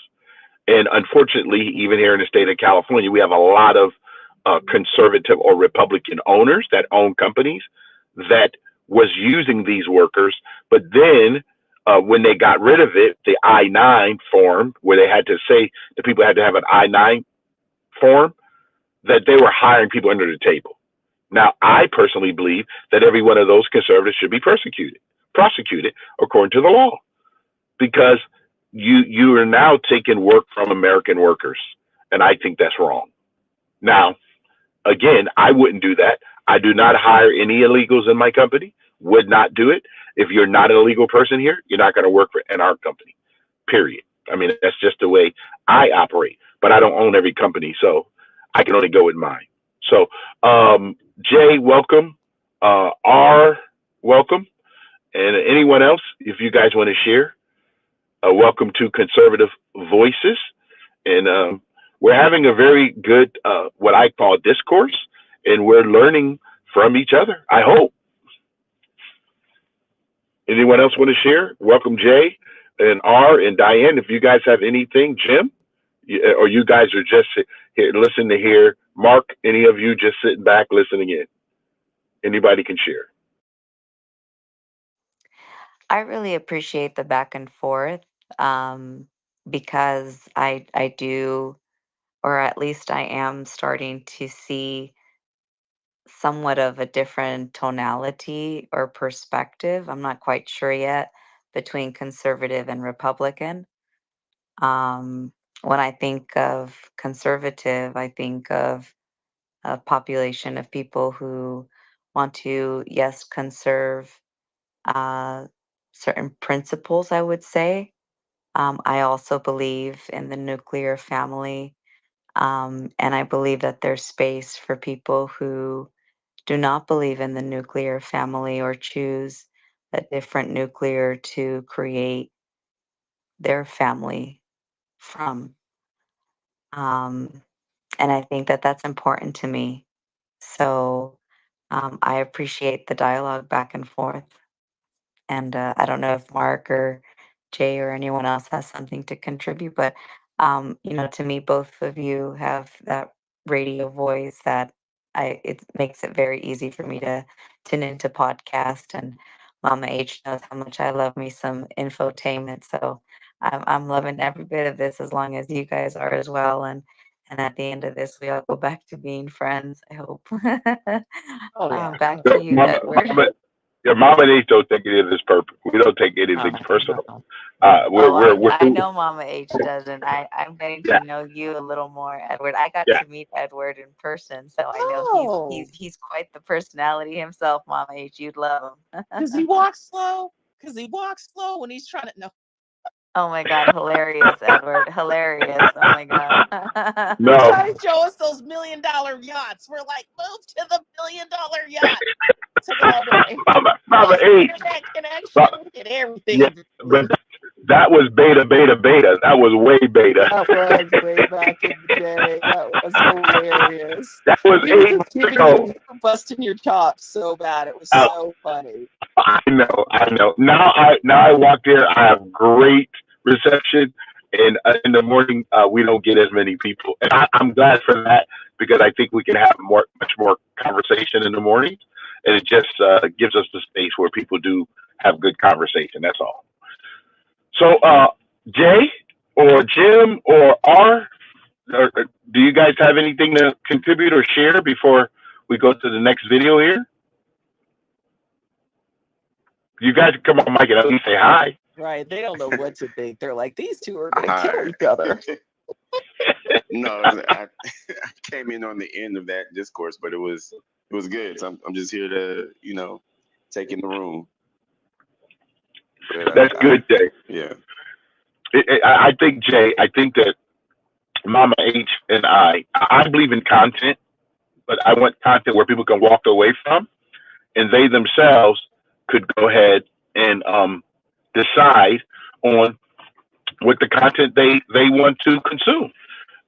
And unfortunately, even here in the state of California, we have a lot of conservative or Republican owners that own companies that was using these workers. But then when they got rid of it, the I-9 form, where they had to say the people had to have an I-9 form, that they were hiring people under the table. Now, I personally believe that every one of those conservatives should be prosecuted according to the law, because you are now taking work from American workers, and I think that's wrong. Now, again, I wouldn't do that. I do not hire any illegals in my company. Would not do it. If you're not an illegal person here, you're not going to work in our company. Period. I mean, that's just the way I operate. But I don't own every company, so I can only go with mine. So, Jay, welcome. R, welcome. And anyone else, if you guys want to share, welcome to Conservative Voices. And we're having a very good, what I call discourse, and we're learning from each other, I hope. Anyone else want to share? Welcome, Jay and R and Diane. If you guys have anything, Jim, or you guys are just here, listen to hear. Mark, any of you just sitting back listening in? Anybody can share. I really appreciate the back and forth, because I do, or at least I am starting to see somewhat of a different tonality or perspective. I'm not quite sure yet between conservative and Republican. Um, when I think of conservative, I think of a population of people who want to, yes, conserve uh, certain principles, I would say. I also believe in the nuclear family, and I believe that there's space for people who do not believe in the nuclear family or choose a different nuclear to create their family from. Um, and I think that that's important to me. So I appreciate the dialogue back and forth. And I don't know if Mark or Jay or anyone else has something to contribute, but to me, both of you have that radio voice that it makes it very easy for me to tune into podcast. And Mama H knows how much I love me some infotainment, so I'm loving every bit of this as long as you guys are as well. And at the end of this, we all go back to being friends, I hope. Oh yeah. Back So to you, Edward. your mom and H don't take any of this perfect. We don't take anything Oh, personal. no. Oh, We're I know Mama H doesn't. I'm getting yeah, to know you a little more, Edward. I got yeah. to meet Edward in person, so I know Oh, he's quite the personality himself, Mama H. You'd love him. because he walks slow. Because he walks slow when he's trying to. No, Oh my God, hilarious, Edward. Hilarious. Oh my God. he's No, trying to show us those $1 million yachts. We're like, move to the $1 million yacht. Took it all day. Mama Plus H. internet But, connection and yeah, everything. but that was beta. That was way beta. That was way back in the day. That was hilarious. That was We were 8 just months giving ago. you busting your chops so bad. It was Oh, so funny. I know. Now I walk there. I have great reception, and in the morning we don't get as many people, and I'm glad for that because I think we can have much more conversation in the morning, and it just gives us the space where people do have good conversation. That's all. So, Jay or Jim or R, do you guys have anything to contribute or share before we go to the next video here? You guys can come on mic and at least say hi. Right. They don't know what to think. They're like, these two are going to kill Hi. each other. No, I came in on the end of that discourse, but it was good. So I'm just here to take in the room. But That's good, Jay. yeah. I think, Jay, I think that Mama H and I believe in content, but I want content where people can walk away from and they themselves could go ahead and decide on what the content they want to consume.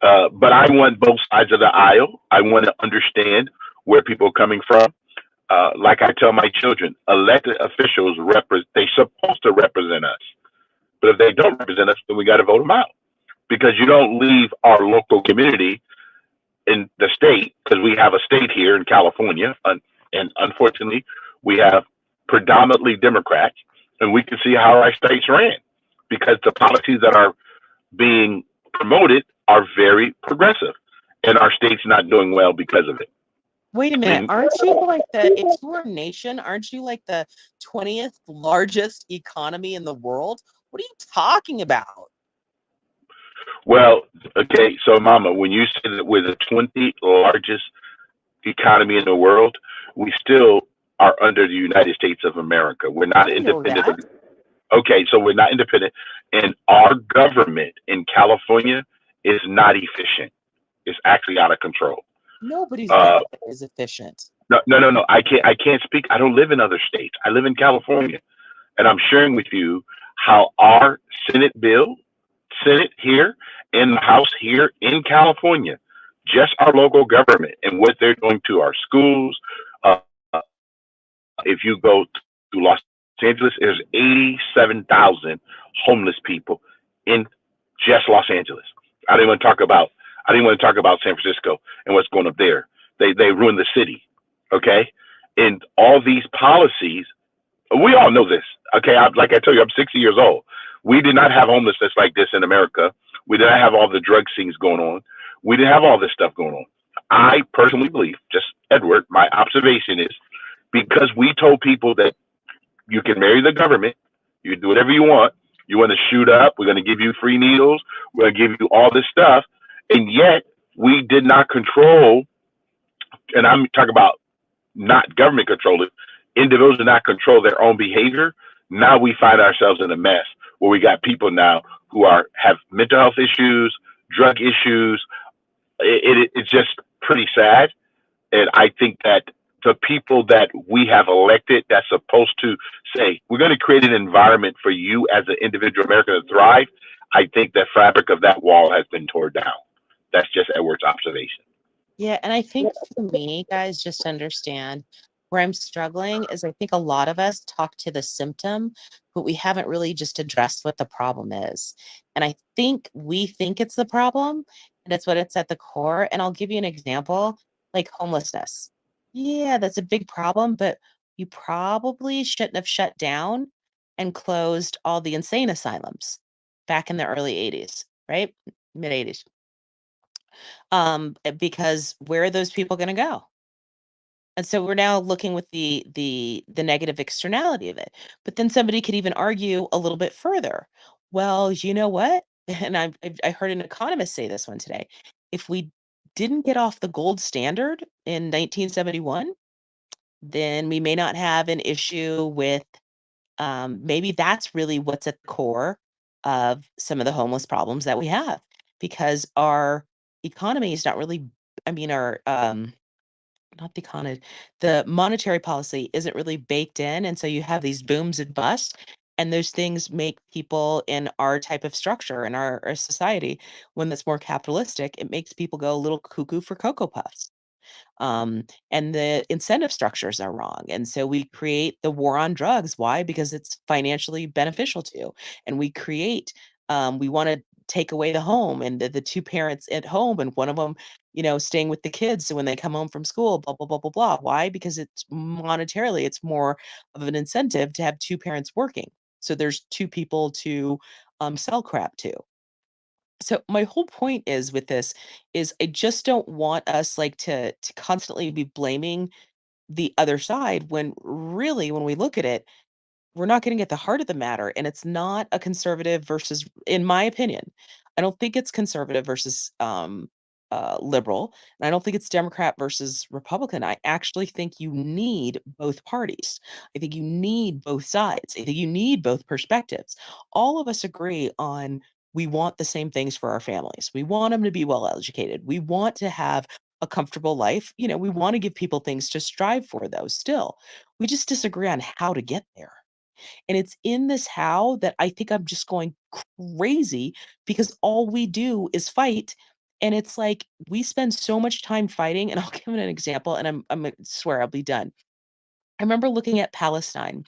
But I want both sides of the aisle. I want to understand where people are coming from. Like I tell my children, elected officials they're supposed to represent us. But if they don't represent us, then we got to vote them out because you don't leave our local community in the state because we have a state here in California, and unfortunately, we have predominantly Democrats, and we can see how our states ran because the policies that are being promoted are very progressive, and our state's not doing well because of it. Wait a minute. And Aren't you like if you're a nation, aren't you like the 20th largest economy in the world? What are you talking about? well, okay, so Mama, when you say that we're the 20th largest economy in the world, we still are under the United States of America. We're not I know independent. that. Okay, so we're not independent, and our government in California is not efficient. It's actually out of control. Nobody's Uh, government is efficient. no. I can't speak. I don't live in other states. I live in California, and I'm sharing with you how our Senate here, and the House here in California, just our local government and what they're doing to our schools. Uh, if you go to Los Angeles, there's 87,000 homeless people in just Los Angeles. I didn't want to talk about San Francisco and what's going up there. They ruined the city. Okay, and all these policies, we all know this. Okay, like I told you, I'm 60 years old. We did not have homelessness like this in America. We didn't have all the drug scenes going on. We didn't have all this stuff going on. I personally believe, just Edward, my observation is because we told people that you can marry the government, you can do whatever you want. You want to shoot up, we're going to give you free needles, we're going to give you all this stuff. And yet we did not control, and I'm talking about not government control it, individuals do not control their own behavior. Now we find ourselves in a mess where we got people now who have mental health issues, drug issues. It's just pretty sad. And I think that the people that we have elected that's supposed to say, we're going to create an environment for you as an individual American to thrive, I think the fabric of that wall has been torn down. That's just Edward's observation. Yeah, and I think for me, guys, just understand where I'm struggling is I think a lot of us talk to the symptom, but we haven't really just addressed what the problem is. And I think we think it's the problem, and that's what it's at the core. And I'll give you an example, like homelessness. Yeah, that's a big problem, but you probably shouldn't have shut down and closed all the insane asylums back in the early 80s, right? Mid 80s. Because where are those people going to go? And so we're now looking with the negative externality of it. But then somebody could even argue a little bit further. Well, you know what? And I heard an economist say this one today. If we didn't get off the gold standard in 1971, then we may not have an issue with maybe that's really what's at the core of some of the homeless problems that we have because our economy is not really, I mean, our not the economy, the monetary policy isn't really baked in. And so you have these booms and busts. And those things make people in our type of structure in our society, one that's more capitalistic, it makes people go a little cuckoo for Cocoa Puffs, and the incentive structures are wrong. And so we create the war on drugs. Why? Because it's financially beneficial to. And we create, we want to take away the home and the two parents at home and one of them, staying with the kids. So when they come home from school, blah, blah, blah, blah, blah. Why? Because it's monetarily, it's more of an incentive to have two parents working. So there's two people to sell crap to. So my whole point is with this is I just don't want us like to constantly be blaming the other side when really when we look at it, we're not getting at the heart of the matter, and it's not a conservative versus, in my opinion, I don't think it's conservative versus liberal, and I don't think it's Democrat versus Republican. I actually think you need both parties. I think you need both sides. I think you need both perspectives. All of us agree on we want the same things for our families. We want them to be well educated. We want to have a comfortable life. We want to give people things to strive for, though, still. We just disagree on how to get there. And it's in this how that I think I'm just going crazy because all we do is fight. And it's like we spend so much time fighting. And I'll give an example, and I'm gonna swear I'll be done. I remember looking at Palestine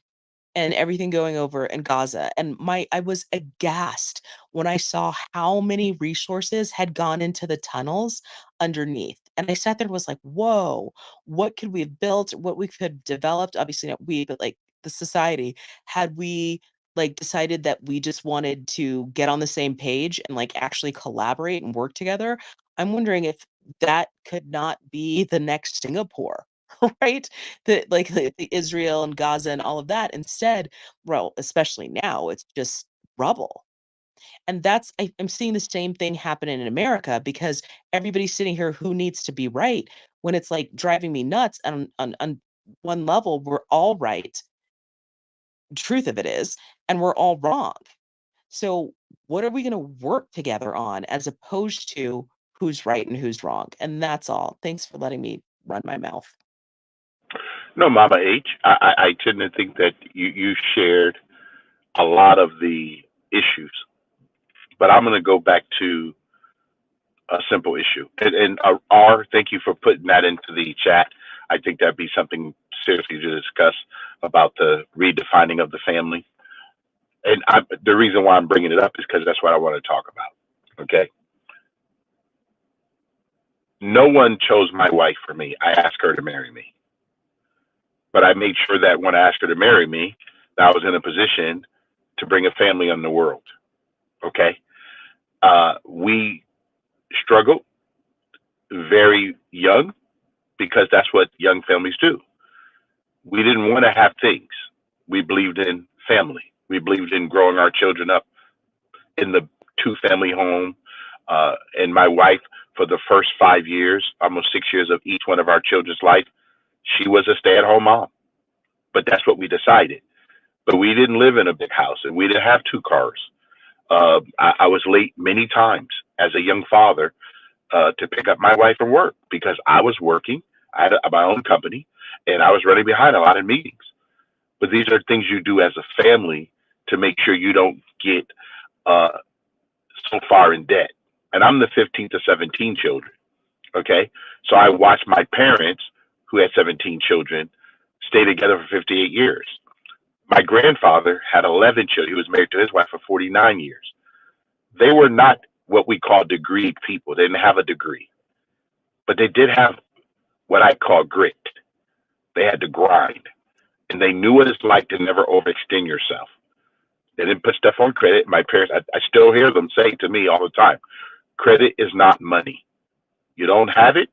and everything going over in Gaza. And I was aghast when I saw how many resources had gone into the tunnels underneath. And I sat there and was like, whoa, what could we have built? What we could have developed? Obviously not we, but like the society, had we like decided that we just wanted to get on the same page and like actually collaborate and work together. I'm wondering if that could not be the next Singapore. Right? The Israel and Gaza and all of that. Instead, well, especially now, it's just rubble. And I'm seeing the same thing happen in America because everybody's sitting here who needs to be right when it's like driving me nuts. And on one level, we're all right. Truth of it is, and we're all wrong. So what are we going to work together on as opposed to who's right and who's wrong? And that's all. Thanks for letting me run my mouth. No, Mama H, I tend to think that you shared a lot of the issues, but I'm going to go back to a simple issue. And R, thank you for putting that into the chat. I think that'd be something seriously to discuss about the redefining of the family. And the reason why I'm bringing it up is because that's what I want to talk about. Okay. No one chose my wife for me. I asked her to marry me. But I made sure that when I asked her to marry me, that I was in a position to bring a family in the world. Okay. We struggled very young because that's what young families do. We didn't want to have things. We believed in family. We believed in growing our children up in the two family home. And my wife, for the first 5 years, almost 6 years of each one of our children's life, she was a stay at home mom. But that's what we decided. But we didn't live in a big house and we didn't have two cars. I was late many times as a young father to pick up my wife from work because I was working. I had my own company and I was running behind a lot of meetings. But these are things you do as a family to make sure you don't get uh, so far in debt. And I'm the 15th of 17 children. Okay. So I watched my parents, who had 17 children, stay together for 58 years. My grandfather had 11 children. He was married to his wife for 49 years. They were not what we call degreed people. They didn't have a degree, but they did have what I call grit. They had to grind and they knew what it's like to never overextend yourself. They didn't put stuff on credit. My parents, I still hear them say to me all the time, credit is not money. You don't have it,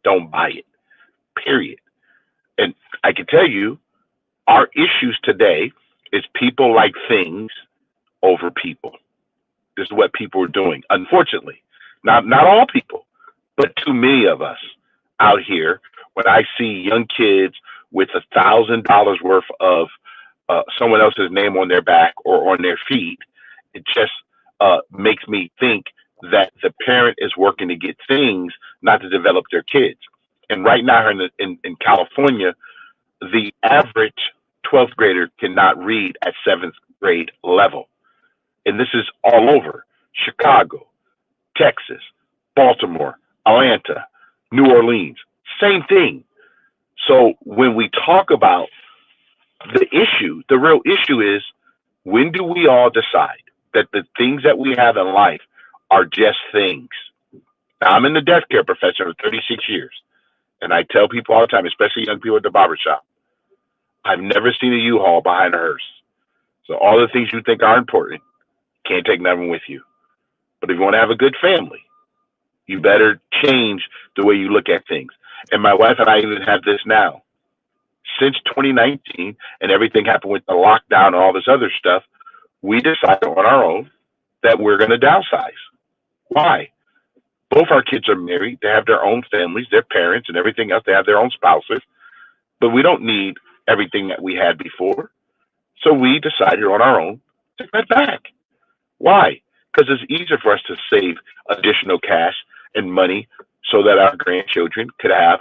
don't buy it, period. And I can tell you, our issues today is people like things over people. This is what people are doing, unfortunately. Not all people, but too many of us out here. When I see young kids with $1,000 worth of someone else's name on their back or on their feet, it just makes me think that the parent is working to get things, not to develop their kids. And right now in California, the average 12th grader cannot read at seventh grade level. And this is all over Chicago, Texas, Baltimore, Atlanta, New Orleans. Same thing. So when we talk about the issue, the real issue is, when do we all decide that the things that we have in life are just things? Now, I'm in the death care profession for 36 years, and I tell people all the time, especially young people at the barbershop, I've never seen a U-Haul behind a hearse. So all the things you think are important, can't take nothing with you. But if you want to have a good family, you better change the way you look at things. And my wife and I even have this now. Since 2019 and everything happened with the lockdown and all this other stuff, we decided on our own that we're going to downsize. Why? Both our kids are married. They have their own families, their parents, and everything else. They have their own spouses. But we don't need everything that we had before. So we decided on our own to cut back. Why? Because it's easier for us to save additional cash and money so that our grandchildren could have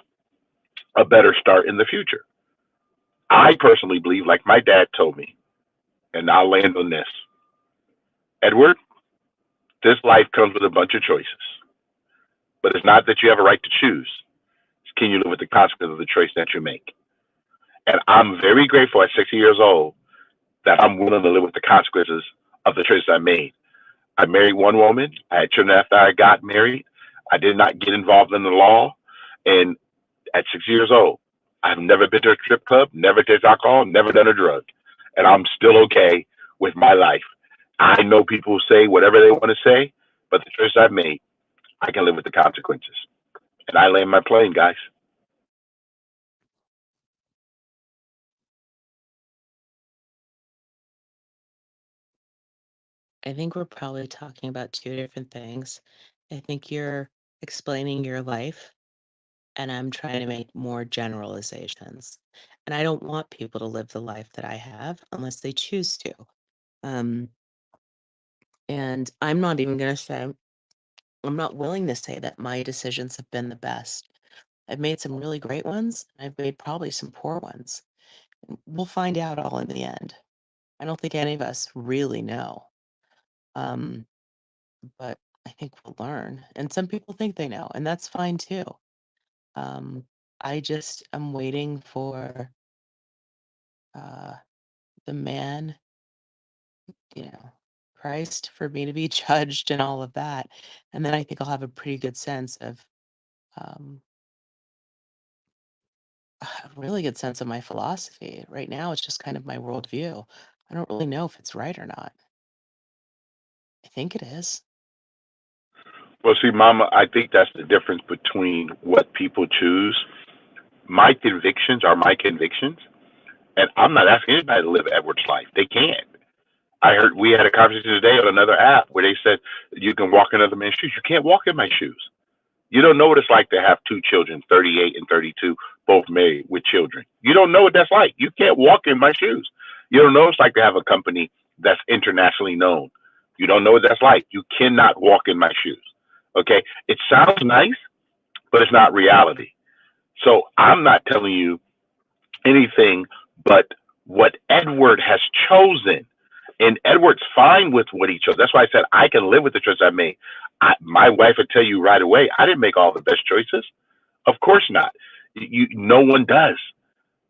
a better start in the future. I personally believe, like my dad told me, and I'll land on this, Edward, this life comes with a bunch of choices, but it's not that you have a right to choose. It's, can you live with the consequences of the choice that you make? And I'm very grateful at 60 years old that I'm willing to live with the consequences of the choices I made. I married one woman. I had children after I got married. I did not get involved in the law. And at 60 years old, I've never been to a strip club, never tasted alcohol, never done a drug. And I'm still okay with my life. I know people who say whatever they want to say, but the choice I've made, I can live with the consequences. And I land my plane, guys. I think we're probably talking about two different things. I think you're explaining your life, and I'm trying to make more generalizations. And I don't want people to live the life that I have unless they choose to. Um, and I'm not even going to say, I'm not willing to say that my decisions have been the best. I've made some really great ones, and I've made probably some poor ones. We'll find out all in the end. I don't think any of us really know. Um, but I think we'll learn. And some people think they know, and that's fine too. Um, I just am waiting for uh, the man, you know, Christ, for me to be judged and all of that. And then I think I'll have a pretty good sense of, um, a really good sense of my philosophy. Right now, it's just kind of my worldview. I don't really know if it's right or not. I think it is. Well, see, Mama, I think that's the difference between what people choose. My convictions are my convictions, and I'm not asking anybody to live Edward's life. They can't. I heard we had a conversation today on another app where they said you can walk in another man's shoes. You can't walk in my shoes. You don't know what it's like to have two children, 38 and 32, both married with children. You don't know what that's like. You can't walk in my shoes. You don't know what it's like to have a company that's internationally known. You don't know what that's like. You cannot walk in my shoes. Okay? It sounds nice, but it's not reality. So I'm not telling you anything but what Edward has chosen. And Edward's fine with what he chose. That's why I said I can live with the choice I made. My wife would tell you right away, I didn't make all the best choices. Of course not. No one does.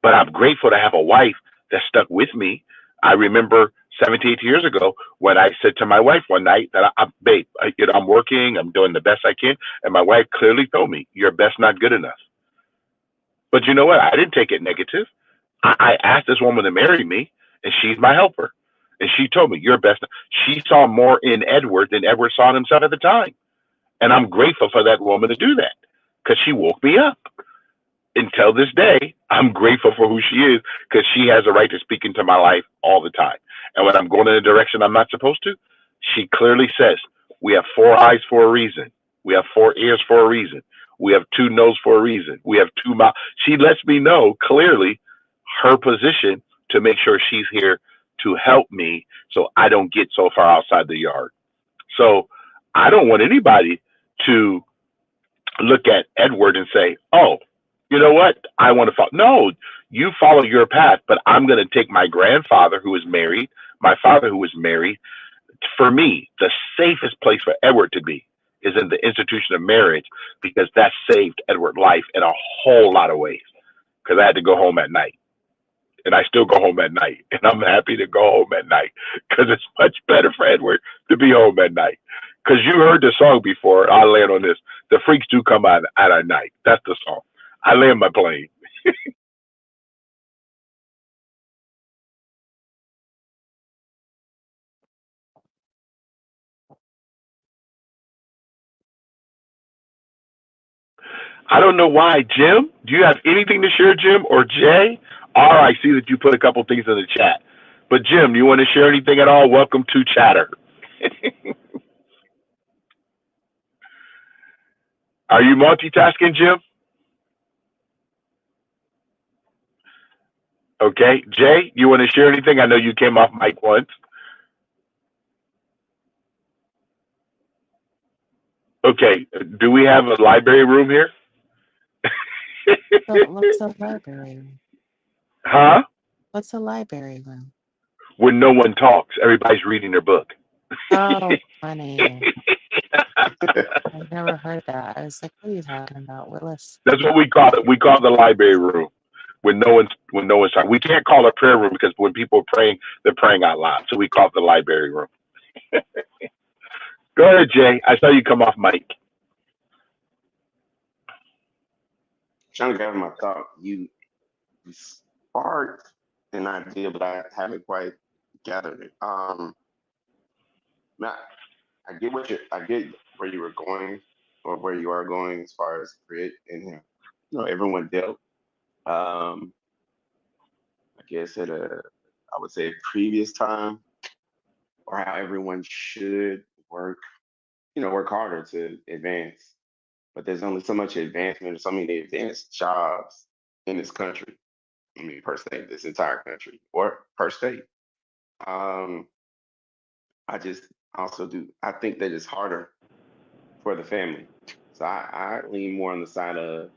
But I'm grateful to have a wife that stuck with me. I remember 17 years ago when I said to my wife one night that, babe, I'm working, I'm doing the best I can. And my wife clearly told me, your best not good enough. But you know what? I didn't take it negative. I asked this woman to marry me, and she's my helper. And she told me, you're best. She saw more in Edward than Edward saw in himself at the time. And I'm grateful for that woman to do that because she woke me up. Until this day, I'm grateful for who she is because she has a right to speak into my life all the time. And when I'm going in a direction I'm not supposed to, she clearly says, we have four eyes for a reason. We have four ears for a reason. We have two noses for a reason. We have two mouths. She lets me know clearly her position to make sure she's here to help me so I don't get so far outside the yard. So I don't want anybody to look at Edward and say, oh, you know what? I want to follow. No, you follow your path, but I'm going to take my grandfather who is married, my father who is married. For me, the safest place for Edward to be is in the institution of marriage because that saved Edward's life in a whole lot of ways because I had to go home at night. And I still go home at night. And I'm happy to go home at night because it's much better for Edward to be home at night. Because you heard the song before. I'll land on this. The freaks do come out at night. That's the song. I land my plane. I don't know why. Jim, do you have anything to share, Jim or Jay? I see that you put a couple things in the chat. But Jim, do you want to share anything at all? Welcome to Chatter. Are you multitasking, Jim? Okay. Jay, you want to share anything? I know you came off mic once. Okay. Do we have a library room here? What's a library room? Huh? What's a library room? When no one talks, everybody's reading their book. Oh, funny. I've never heard that. I was like, what are you talking about, Willis? That's what we call it. We call it the library room. When no one's talking. We can't call it a prayer room because when people are praying, they're praying out loud. So we call it the library room. Go ahead, Jay. I saw you come off mic. Trying to gather my thought. You sparked an idea, but I haven't quite gathered it. Now, I get where you were going or where you are going as far as grit and everyone dealt. Um, I guess at I would say previous time, or how everyone should work, work harder to advance. But there's only so much advancement, so many advanced jobs in this country. I mean, per state, this entire country, or per state. Um, I just also do. I think that it's harder for the family. So I lean more on the side of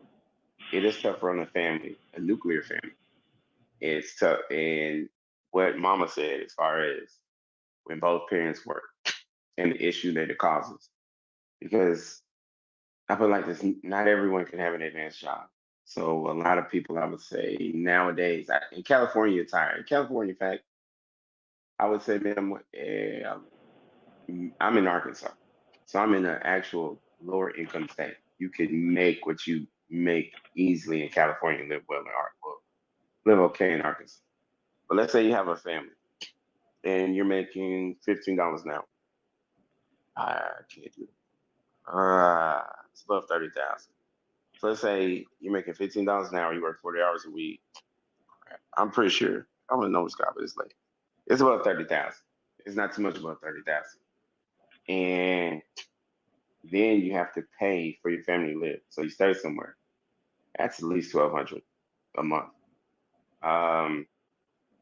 it is tougher on a family, a nuclear family. It's tough, and what Mama said as far as when both parents work and the issue that it causes, because I feel like this. Not everyone can have an advanced job. So a lot of people, I would say nowadays, in California, it's higher. In California, in fact, I would say minimum. I'm in Arkansas, so I'm in an actual lower income state. You could make what you make easily in California and live well in Arkansas, live okay in Arkansas. But let's say you have a family and you're making $15 an hour. I can't do it. It's above 30,000. So let's say you're making $15 an hour. You work 40 hours a week. I'm pretty sure. I'm a numbers guy, but it's about 30,000. It's not too much above 30,000. And then you have to pay for your family to live. So you stay somewhere. That's at least $1,200 a month.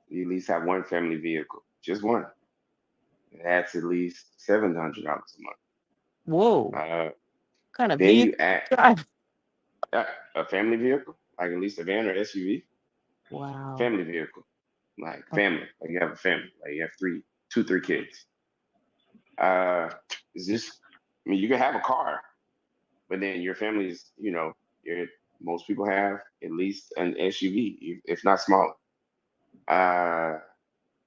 You at least have one family vehicle, just one. That's at least $700 a month. Whoa. Kind of Then you vehicle add drive. a family vehicle, like at least a van or SUV. Wow. Family vehicle, like family, like you have a family, like you have two, three kids. Is this? I mean, you can have a car, but then your family is, most people have at least an SUV, if not smaller.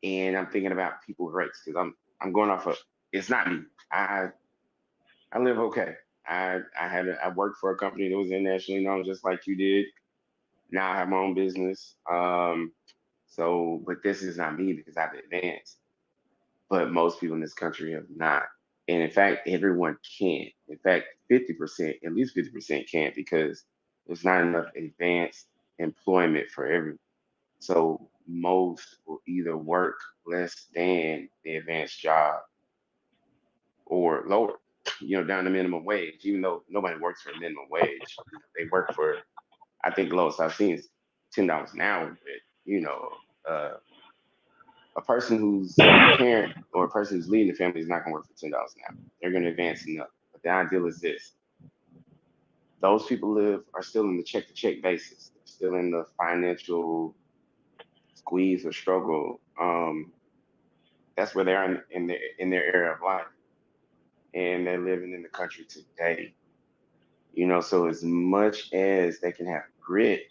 And I'm thinking about people's rates because I'm going off of, it's not me. I live okay. I worked for a company that was internationally known, just like you did. Now I have my own business. But this is not me because I've advanced. But most people in this country have not. And in fact, everyone can't. In fact, 50%, at least 50% can't because there's not enough advanced employment for everyone. So most will either work less than the advanced job or lower, down to minimum wage, even though nobody works for minimum wage. They work for, I think the lowest I've seen is $10 an hour, but a person who's a parent or a person who's leading the family is not going to work for $10 an hour. They're going to advance enough. But the ideal is this: those people are still in the check-to-check basis. They're still in the financial squeeze or struggle. That's where they are in their area of life, and they're living in the country today. So as much as they can have grit,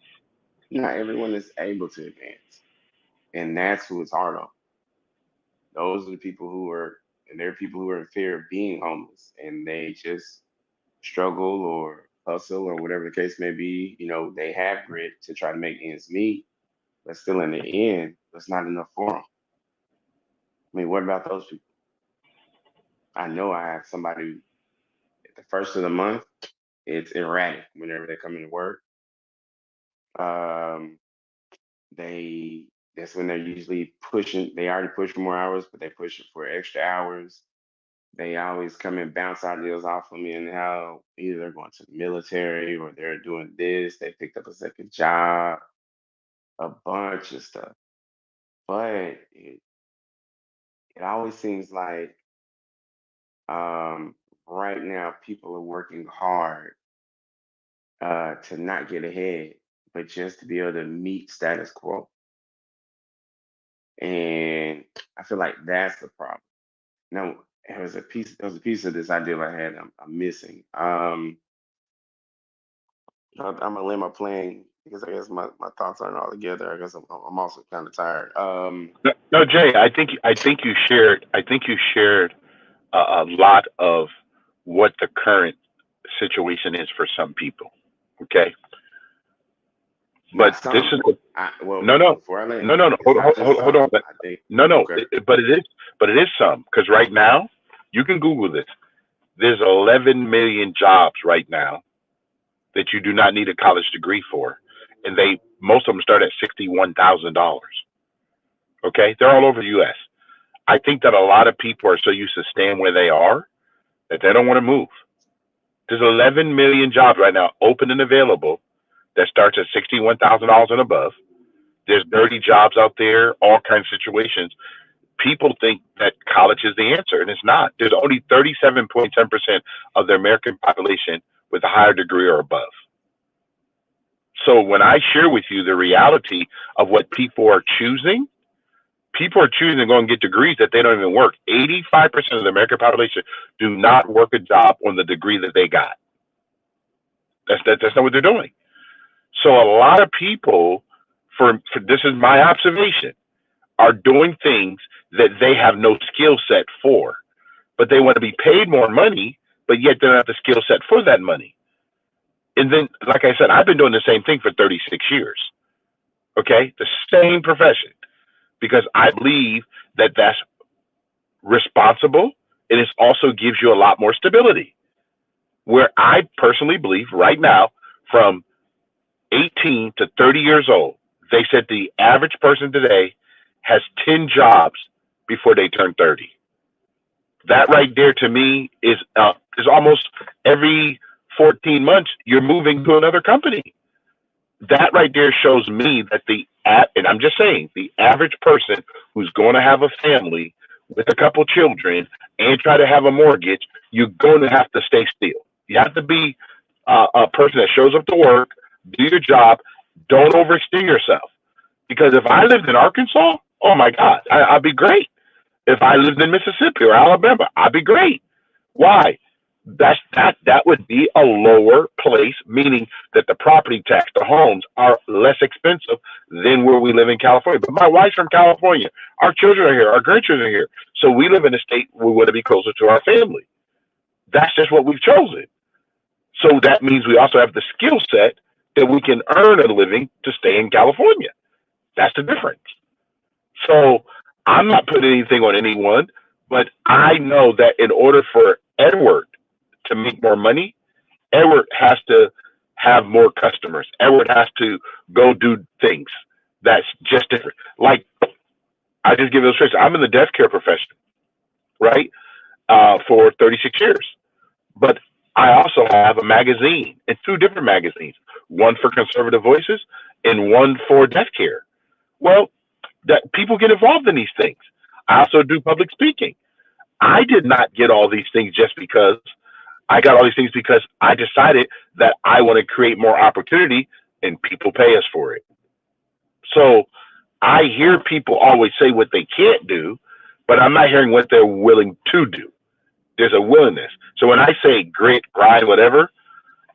not everyone is able to advance, and that's who it's hard on. Those are the people and there are people who are in fear of being homeless, and they just struggle or hustle or whatever the case may be. They have grit to try to make ends meet, but still in the end, there's not enough for them. I mean, what about those people? I know I have somebody at the first of the month, it's erratic whenever they come into work. Um, that's when they're usually pushing. They already push for more hours, but they push it for extra hours. They always come and bounce ideas off of me and how either they're going to the military or they're doing this. They picked up a second job, a bunch of stuff. But it always seems like right now people are working hard to not get ahead, but just to be able to meet status quo. And I feel like that's the problem. Now, there was a piece of this idea I had I'm missing. I'm gonna land my plane because I guess my thoughts aren't all together. I guess I'm also kind of tired. No, Jay, I think you shared a lot of what the current situation is for some people. Okay, but Not this some. is Well, no, no, before I land, no. it's Hold, not hold, just hold some. on. But I think no. okay. But it is some because right now you can Google this. There's 11 million jobs right now that you do not need a college degree for, and most of them start at $61,000. Okay, they're all over the U.S. I think that a lot of people are so used to staying where they are that they don't want to move. There's 11 million jobs right now open and available that starts at $61,000 and above. There's dirty jobs out there, all kinds of situations. People think that college is the answer, and it's not. There's only 37.10% of the American population with a higher degree or above. So when I share with you the reality of what people are choosing to go and get degrees that they don't even work. 85% of the American population do not work a job on the degree that they got. That's not what they're doing. So a lot of people, for this is my observation, are doing things that they have no skill set for, but they want to be paid more money, but yet they don't have the skill set for that money. And then, like I said, I've been doing the same thing for 36 years. Okay, the same profession, because I believe that that's responsible, and it also gives you a lot more stability. where I personally believe right now, from 18 to 30 years old, they said the average person today has 10 jobs before they turn 30. That right there to me is almost every 14 months you're moving to another company. That right there shows me that and I'm just saying, the average person who's going to have a family with a couple children and try to have a mortgage, you're going to have to stay still. You have to be a person that shows up to work, do your job, don't overextend yourself. Because if I lived in Arkansas, oh my God, I'd be great. If I lived in Mississippi or Alabama, I'd be great. Why? That would be a lower place, meaning that the property tax, the homes are less expensive than where we live in California. But my wife's from California. Our children are here. Our grandchildren are here. So we live in a state where we want to be closer to our family. That's just what we've chosen. So that means we also have the skill set that we can earn a living to stay in California. That's the difference. So I'm not putting anything on anyone, but I know that in order for Edward to make more money, Edward has to have more customers. Edward has to go do things that's just different. Like, I just give illustration. I'm in the death care profession, right? For 36 years. But I also have a magazine, and 2 different magazines, one for conservative voices and one for death care. Well, that people get involved in these things. I also do public speaking. I did not get all these things just because I got all these things because I decided that I want to create more opportunity and people pay us for it. So I hear people always say what they can't do, but I'm not hearing what they're willing to do. There's a willingness. So when I say grit, grind, whatever,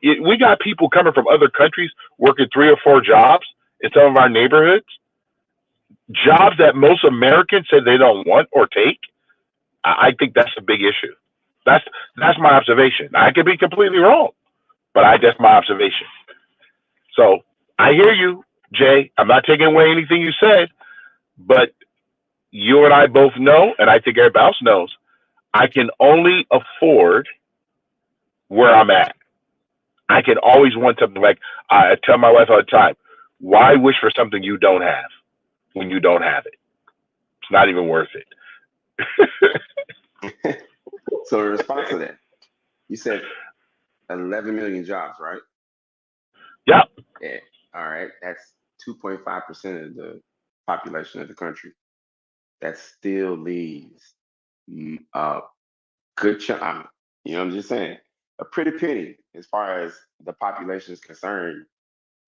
we got people coming from other countries working 3 or 4 jobs in some of our neighborhoods, jobs that most Americans say they don't want or take. I think that's a big issue. That's my observation. I could be completely wrong, but that's my observation. So I hear you, Jay. I'm not taking away anything you said, but you and I both know, and I think everybody else knows, I can only afford where I'm at. I can always want something. Like I tell my wife all the time, why wish for something you don't have when you don't have it? It's not even worth it. So in response to that, you said 11 million jobs, right? Yep. Yeah. All right. That's 2.5% of the population of the country. That still leaves a good chunk. You know, I'm just saying, a pretty penny as far as the population is concerned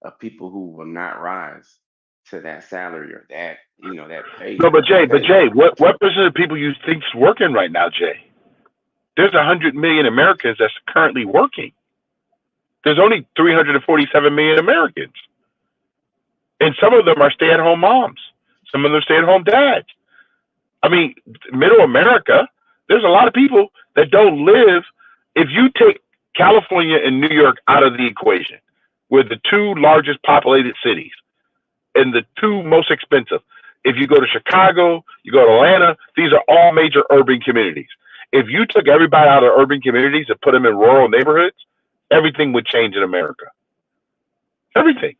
of people who will not rise to that salary or that, that pay. No, but Jay, what percent of people you think's working right now, Jay? There's 100 million Americans that's currently working. There's only 347 million Americans. And some of them are stay-at-home moms. Some of them stay-at-home dads. I mean, middle America, there's a lot of people that don't live. If you take California and New York out of the equation, we're the 2 largest populated cities and the 2 most expensive. If you go to Chicago, you go to Atlanta, these are all major urban communities. If you took everybody out of urban communities and put them in rural neighborhoods, everything would change in America. Everything.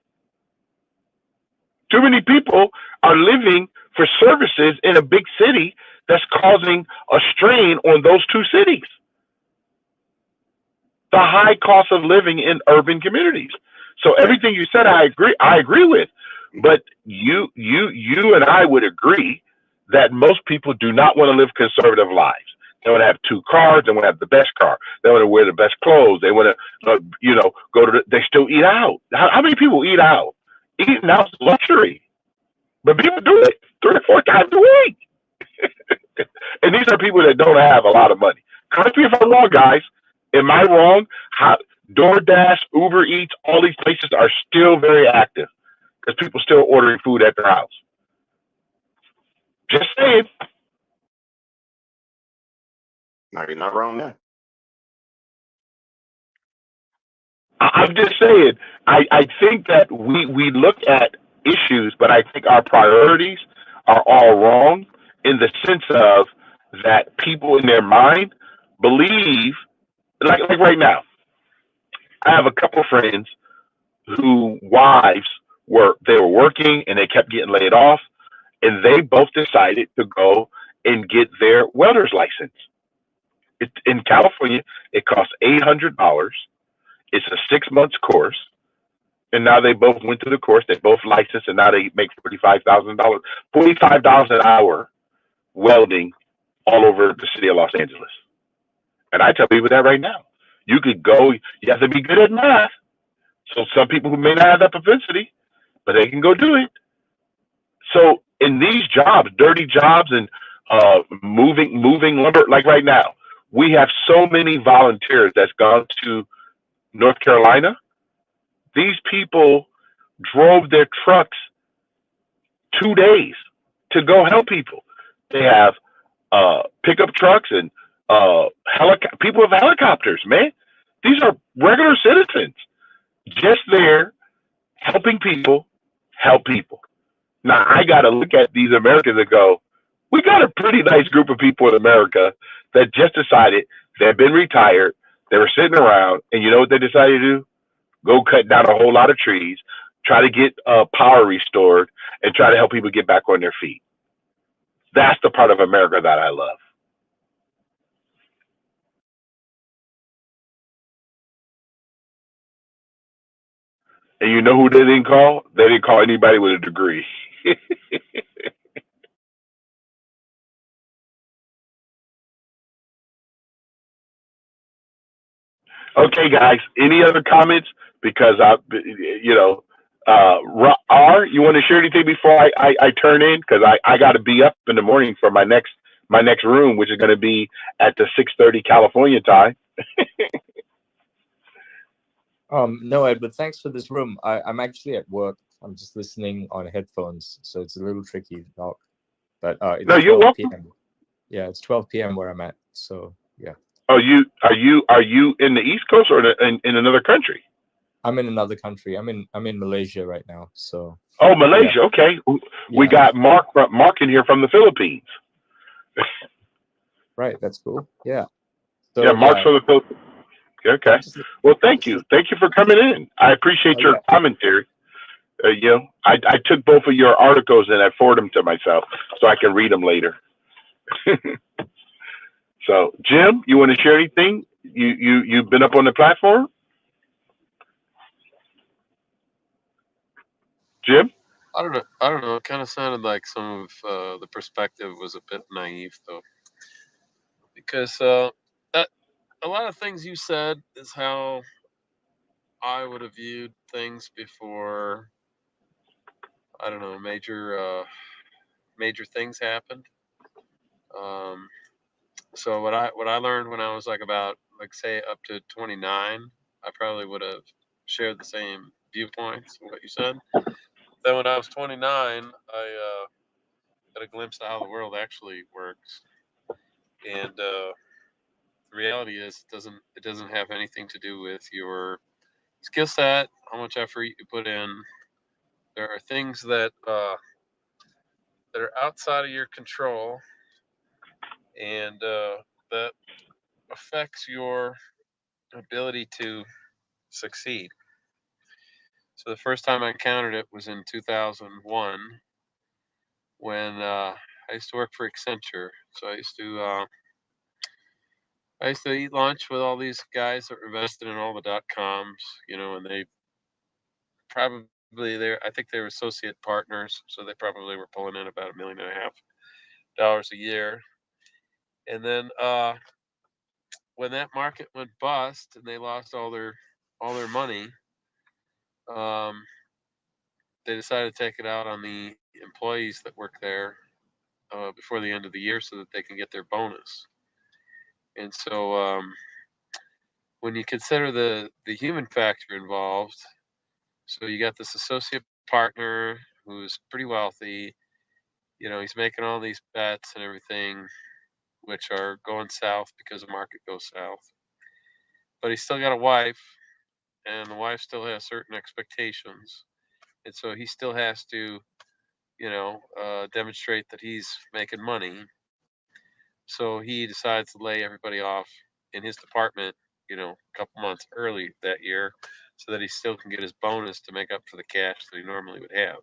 Too many people are living for services in a big city that's causing a strain on those 2 cities. The high cost of living in urban communities. So everything you said, I agree with. But you and I would agree that most people do not want to live conservative lives. They want to have 2 cars. They want to have the best car. They want to wear the best clothes. They want to, go to. They still eat out. How many people eat out? Eating out is luxury, but people do it 3 or 4 times a week. And these are people that don't have a lot of money. Correct me if I'm wrong, guys. Am I wrong? DoorDash, Uber Eats, all these places are still very active because people still ordering food at their house. Just saying. No, you're not wrong there. I'm just saying, I think that we look at issues, but I think our priorities are all wrong in the sense of that people in their mind believe, like right now, I have a couple of friends who wives were working and they kept getting laid off, and they both decided to go and get their welder's license. In California, it costs $800. It's a 6 months course, and now they both went to the course. They both licensed, and now they make $45,000 an hour welding all over the city of Los Angeles. And I tell people that right now. You could go. You have to be good at math. So some people who may not have that propensity, but they can go do it. So in these jobs, dirty jobs, and moving lumber, like right now, we have so many volunteers that's gone to North Carolina. These people drove their trucks 2 days to go help people. They have pickup trucks and people with helicopters, man. These are regular citizens just there helping people help people. Now, I got to look at these Americans and go, we got a pretty nice group of people in America that just decided they've been retired, they were sitting around, and you know what they decided to do? Go cut down a whole lot of trees, try to get power restored, and try to help people get back on their feet. That's the part of America that I love. And you know who they didn't call? They didn't call anybody with a degree. Okay, guys. Any other comments? Because R, you want to share anything before I turn in? Because I got to be up in the morning for my next room, which is going to be at the 6:30 California time. No, Ed, but thanks for this room. I'm actually at work. I'm just listening on headphones, so it's a little tricky to talk. But it's No, you're 12 welcome. p.m. Yeah, it's 12 p.m. where I'm at. So yeah. Are you in the East Coast or in another country? I'm in another country. I'm in Malaysia right now. So Oh, Malaysia. Yeah. Okay, we got Mark in here from the Philippines. Right, that's cool. Yeah. So, yeah, Mark's from the Philippines. Okay. Well, thank you. Thank you for coming in. I appreciate your commentary. I took both of your articles and I forwarded them to myself so I can read them later. So, Jim, you want to share anything? You've been up on the platform, Jim? I don't know. It kind of sounded like some of the perspective was a bit naive, though, because that a lot of things you said is how I would have viewed things before. I don't know, major things happened. Um, so what I learned when I was like about, like, say, up to 29, I probably would have shared the same viewpoints what you said. Then when I was 29, I got a glimpse of how the world actually works, and the reality is it doesn't have anything to do with your skill set, how much effort you put in. There are things that are outside of your control, and that affects your ability to succeed. So the first time I encountered it was in 2001 when I used to work for Accenture. So I used to eat lunch with all these guys that were invested in all the dot coms, and they I think they were associate partners, so they probably were pulling in about $1.5 million a year. And then when that market went bust and they lost all their money, um, they decided to take it out on the employees that work there before the end of the year so that they can get their bonus. And so when you consider the human factor involved, so you got this associate partner who's pretty wealthy. He's making all these bets and everything, which are going south because the market goes south. But he's still got a wife, and the wife still has certain expectations, and so he still has to, demonstrate that he's making money. So he decides to lay everybody off in his department a couple months early that year, so that he still can get his bonus to make up for the cash that he normally would have.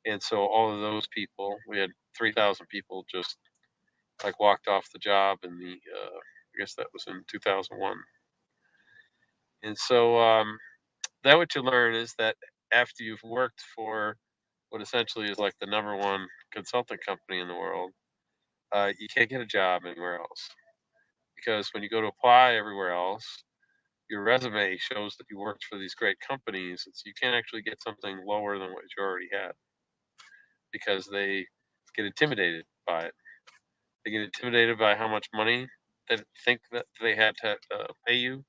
And so all of those people, we had 3,000 people just like walked off the job in I guess that was in 2001. And so that what you learn is that after you've worked for what essentially is like the number one consulting company in the world, you can't get a job anywhere else, because when you go to apply everywhere else, your resume shows that you worked for these great companies, and so you can't actually get something lower than what you already had, because they get intimidated by it. They get intimidated by how much money they think that they had to pay you.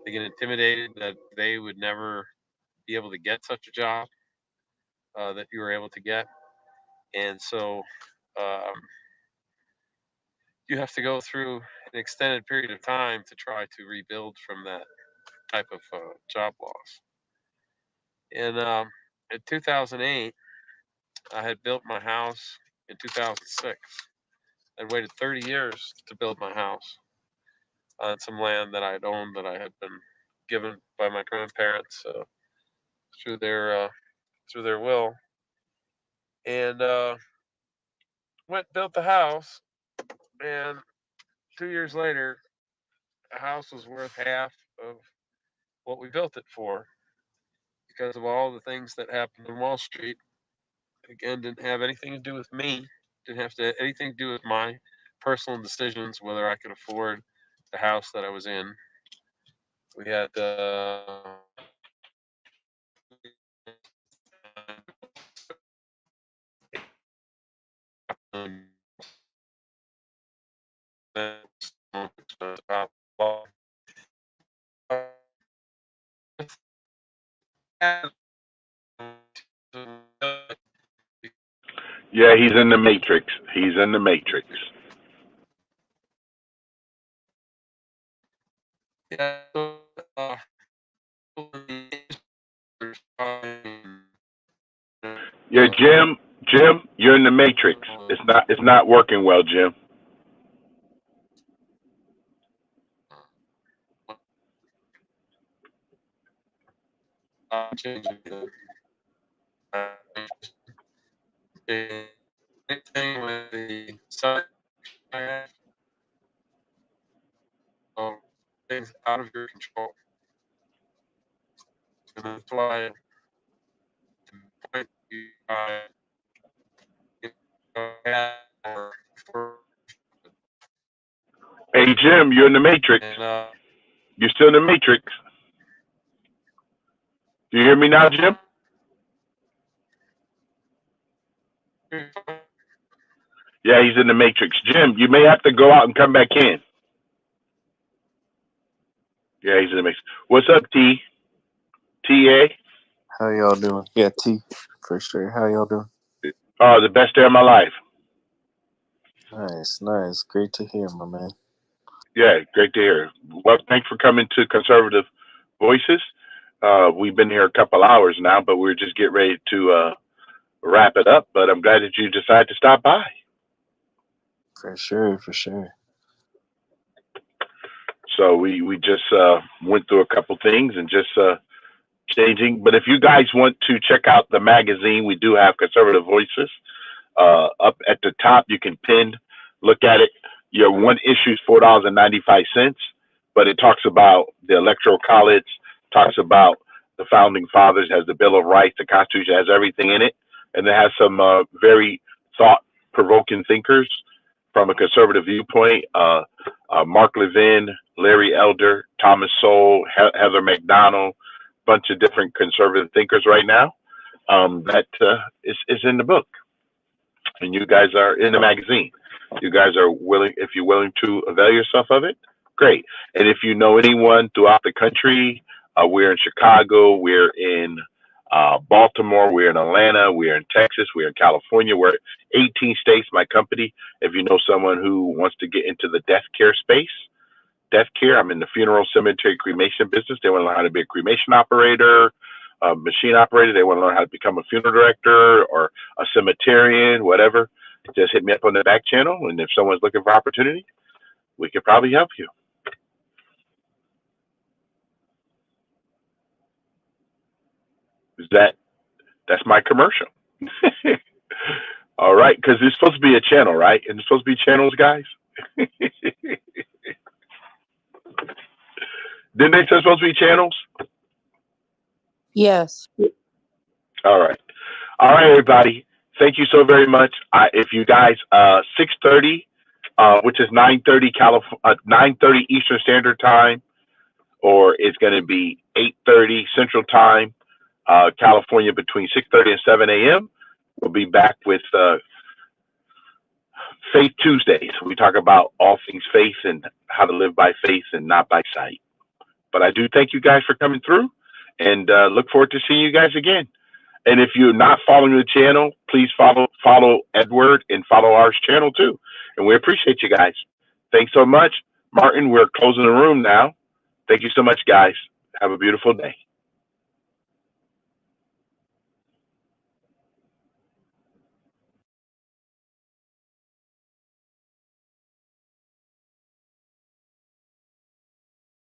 They get intimidated that they would never be able to get such a job that you were able to get. And so um, you have to go through an extended period of time to try to rebuild from that type of job loss. And in 2008, I had built my house in 2006. I'd waited 30 years to build my house on some land that I had owned, that I had been given by my grandparents through their will, and went built the house. And 2 years later, the house was worth half of what we built it for, because of all the things that happened in Wall Street. Again, didn't have anything to do with me. Didn't have anything to do with my personal decisions whether I could afford the house that I was in. We had Yeah, he's in the matrix. He's in the matrix. yeah, Yeah, Jim, you're in the matrix. It's not working well, Jim. changing anything with the side of things out of your control. And that's why the point you or Hey, Jim, you're in the matrix. and You're still in the matrix. Do you hear me now, Jim? Yeah, he's in the matrix. Jim, you may have to go out and come back in. Yeah, he's in the matrix. What's up, T? TA? How y'all doing? Yeah, T for sure. How y'all doing? Oh, the best day of my life. Nice, nice. Great to hear, my man. Yeah, great to hear. Well, thanks for coming to Conservative Voices. We've been here a couple hours now, but we're just getting ready to wrap it up. But I'm glad that you decided to stop by. For sure, for sure. So we just went through a couple things and just changing. But if you guys want to check out the magazine, we do have Conservative Voices. Up at the top, you can look at it. Your one issue is $4.95, but it talks about the Electoral College, talks about the founding fathers, has the Bill of Rights, the Constitution, has everything in it, and it has some very thought-provoking thinkers from a conservative viewpoint. Mark Levin, Larry Elder, Thomas Sowell, Heather McDonald, bunch of different conservative thinkers right now. That is in the book, and you guys are in the magazine. You guys are willing, if you're willing to avail yourself of it, great. And if you know anyone throughout the country, we're in Chicago, we're in Baltimore, we're in Atlanta, we're in Texas, we're in California, we're 18 states, my company. If you know someone who wants to get into the death care space, death care, I'm in the funeral, cemetery, cremation business. They want to learn how to be a cremation operator, a machine operator. They want to learn how to become a funeral director or a cemeterian, whatever. Just hit me up on the back channel. And if someone's looking for opportunity, we could probably help you. That's my commercial. All right, because it's supposed to be a channel, right? And it's supposed to be channels, guys. Didn't they say it's supposed to be channels? Yes. All right. All right, everybody. Thank you so very much. If you guys 6:30, which is 9:30 9:30 Eastern Standard Time, or it's going to be 8:30 Central Time, California, between 6:30 and 7 a.m. We'll be back with Faith Tuesdays. We talk about all things faith and how to live by faith and not by sight. But I do thank you guys for coming through, and look forward to seeing you guys again. And if you're not following the channel, please follow Edward and follow our channel too. And we appreciate you guys. Thanks so much. Martin, we're closing the room now. Thank you so much, guys. Have a beautiful day.